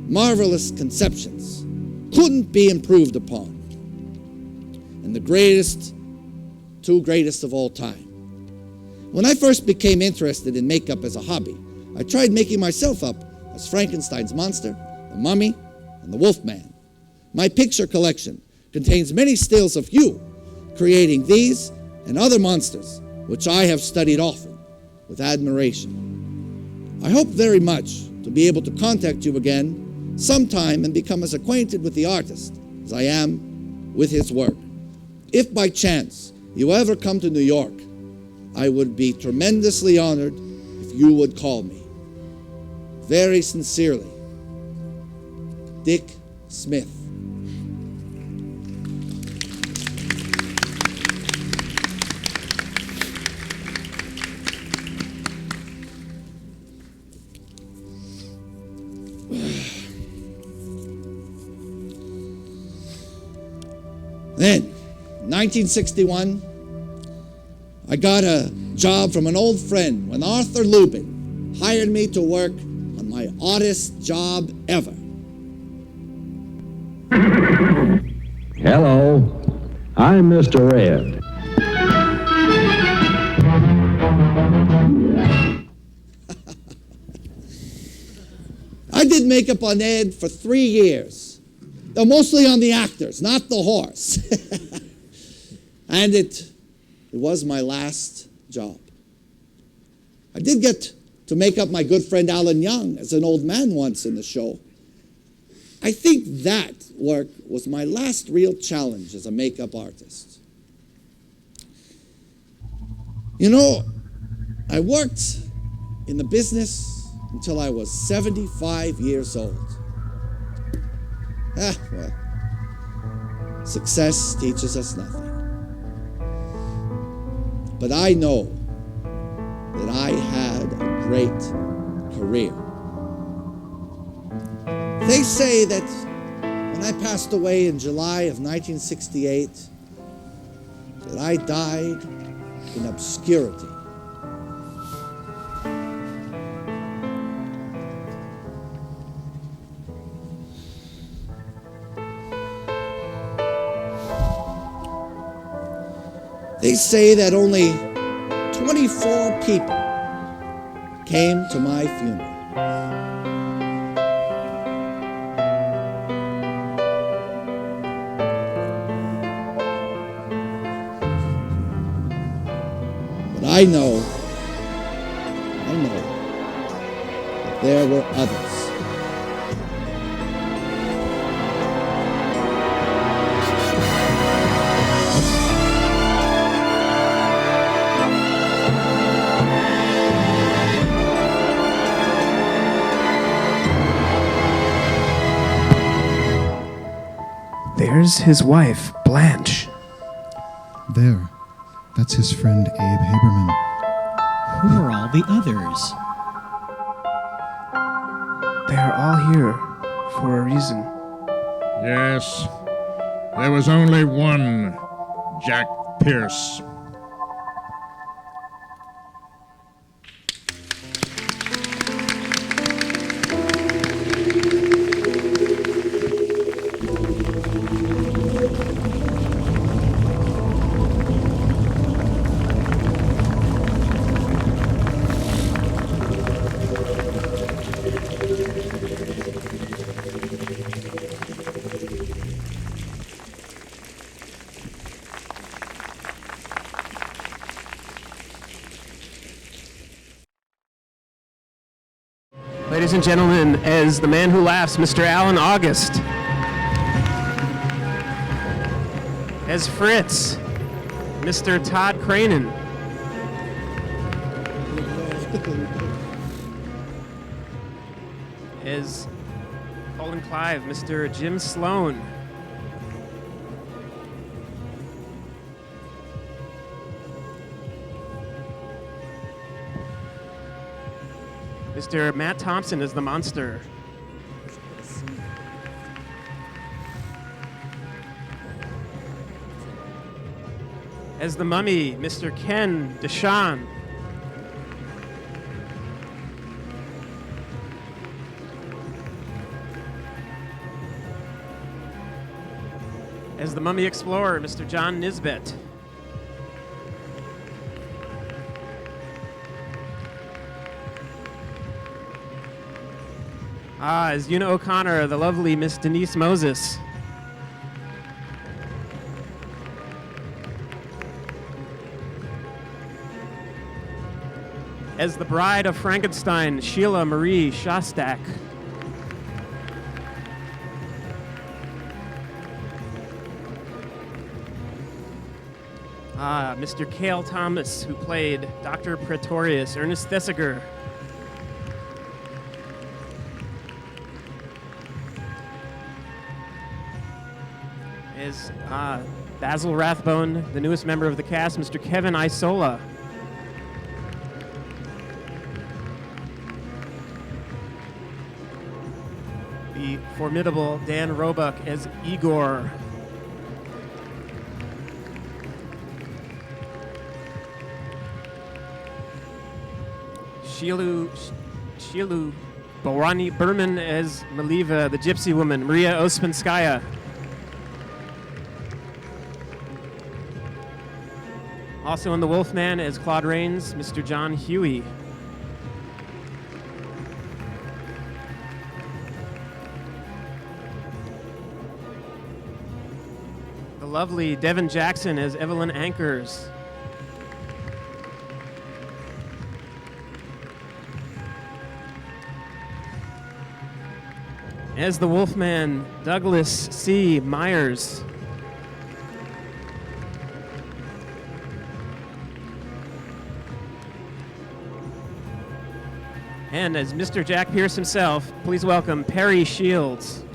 marvelous conceptions, couldn't be improved upon, and the two greatest of all time. When I first became interested in makeup as a hobby, I tried making myself up as Frankenstein's monster, the Mummy, and the Wolfman. My picture collection contains many stills of you creating these and other monsters, which I have studied often with admiration. I hope very much to be able to contact you again sometime and become as acquainted with the artist as I am with his work. If by chance you ever come to New York, I would be tremendously honored if you would call me. Very sincerely, Dick Smith. Then, 1961, I got a job from an old friend when Arthur Lubin hired me to work on my oddest job ever. Hello, I'm Mr. Ed. I did makeup on Ed for 3 years. Though mostly on the actors, not the horse. And it was my last job. I did get to make up my good friend Alan Young as an old man once in the show. I think that work was my last real challenge as a makeup artist. You know, I worked in the business until I was 75 years old. Well, success teaches us nothing. But I know that I had a great career. They say that when I passed away in July of 1968, that I died in obscurity. They say that only 24 people came to my funeral. But I know that there were others. There's his wife, Blanche. There. That's his friend Abe Haberman. Who are all the others? They are all here for a reason. Yes, there was only one Jack Pierce. Ladies and gentlemen, as the man who laughs, Mr. Alan August. As Fritz, Mr. Todd Krainin. As Colin Clive, Mr. Jim Sloane. Mr. Matt Thompson is the monster. As the mummy, Mr. Ken DeShan. As the mummy explorer, Mr. John Nisbet. As Una O'Connor, the lovely Miss Denise Moses. As the Bride of Frankenstein, Sheila Marie Shostak. Mr. Cale Thomas, who played Dr. Pretorius, Ernest Thesiger. As Basil Rathbone, the newest member of the cast, Mr. Kevin Isola. The formidable Dan Roebuck as Igor. Shielu Bharwani as Maliva, the gypsy woman, Maria Ospenskaya. Also in The Wolfman as Claude Rains, Mr. John Huey. The lovely Devon Jackson as Evelyn Ankers. As the Wolfman, Douglas C. Meyers. And as Mr. Jack Pierce himself, please welcome Perry Shields.